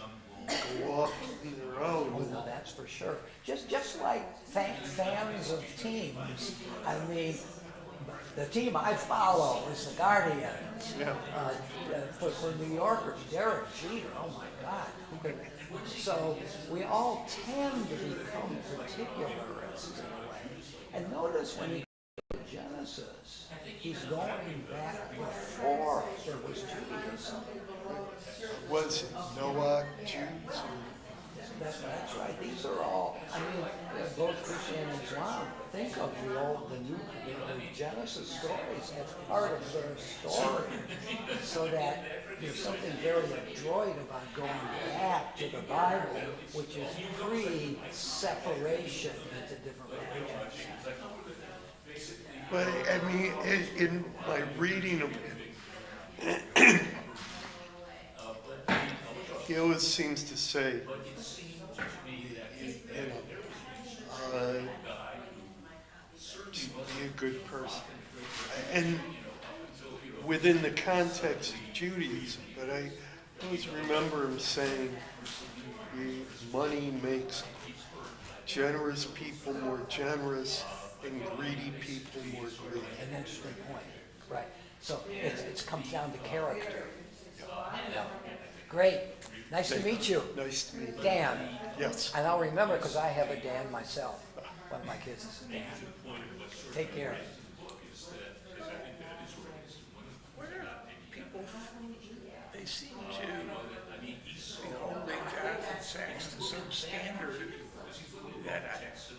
go off on their own. Oh, no, that's for sure. Just like fans of teams, I mean, the team I follow is the Guardians. Yeah. For New Yorkers, Derek Jeter, oh my God. So we all tend to become particularists in a way. And notice when he goes to Genesis, he's going back before there was Judaism. Was it Noah, Jews? That's right. These are all, I mean, both Christian and Islam. Think of the Genesis stories as part of their story. So that there's something very adroit about going back to the Bible, which is pre-separation into different religions. But I mean, in my reading of it, he always seems to say, you know, to be a good person. And within the context of Judaism, but I always remember him saying, money makes generous people more generous and greedy people more greedy. An interesting point, right. So it comes down to character. Yeah. Great. Nice to meet you. Nice to meet you. Dan. Yes. And I'll remember because I have a Dan myself. One of my kids is a Dan. Take care. People, they seem to be holding Jonathan Sacks to some standard that,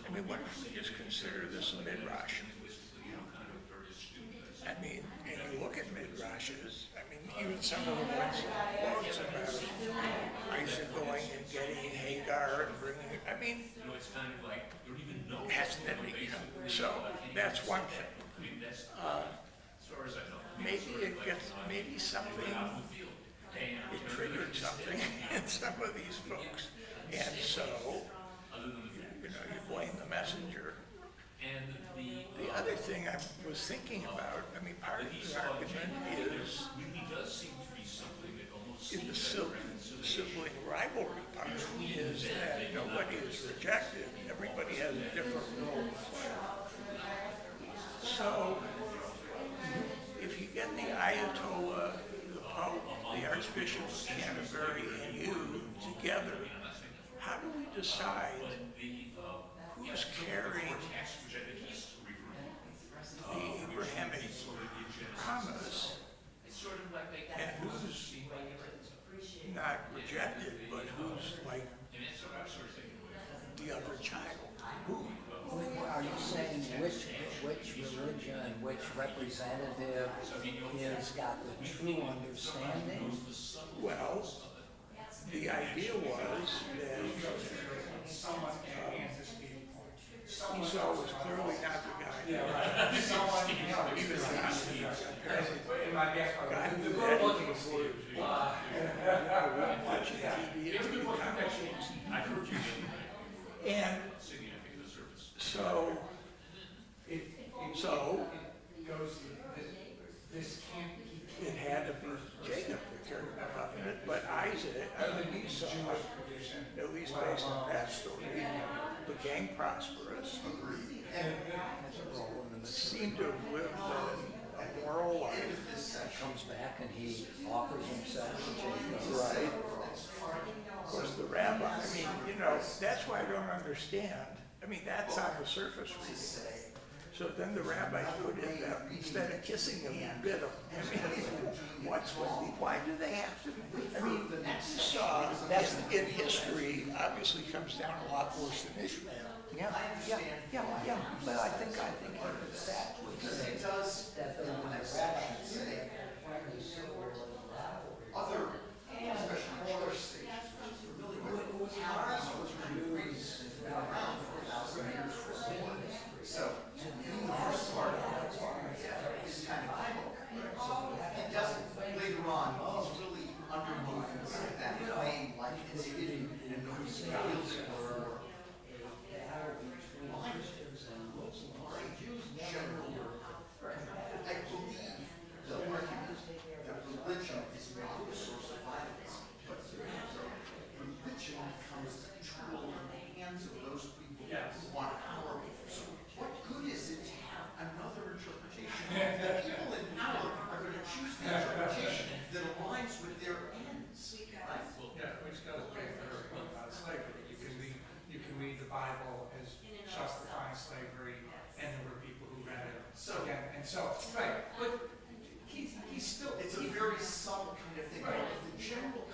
I mean, what if we just consider this a midrash? I mean, and you look at midrashes, I mean, even some of the ones that quotes about Isaac going and getting Hagar and bringing, I mean, hasn't that been, you know, so that's one thing. Maybe it gets, maybe something, it triggered something in some of these folks. And so, you know, you blame the messenger. The other thing I was thinking about, I mean, part of the argument is in the sibling rivalry part is that nobody is rejected, everybody has a different role to play. So, if you get the Ayatollah, the Pope, the Archbishop of Canterbury, and you together, how do we decide who's carrying the Abrahamic promise and who's not rejected, but who's like the other child? Who? Are you saying which religion and which representative has got the true understanding? Well, the idea was that Esau was clearly not the guy. He was not apparently God looking for watching TV and so it had to be Jacob that carried the covenant, but Isaac, Esau, at least based on that story, became prosperous and seemed to have lived a moral life. He comes back and he offers himself to Jacob. Right. Of course, the rabbi, I mean, you know, that's why I don't understand. I mean, that's on the surface reading. So then the rabbi put in that instead of kissing him, he bit him. I mean, why do they have to? I mean, that's in history, obviously comes down a lot worse than Ishmael. Yeah. But I think that does that the rabbi said Other, especially Jewish sages, Mars was used around 4,000 years before. So, the first part of that is kind of Bible. So, it doesn't know, who feels it for my general, I believe the argument that religion is not the source of violence, but religion becomes a tool in the hands of those people who want power. So what good is it to have another interpretation? The people in power are going to choose the interpretation that aligns with their ends, right? Yeah, which goes back to her point about slavery. You can read the Bible as justifying slavery, and there were people who read it So- again. And so, right, but he's still. It's a very subtle kind of thing. Right. If the general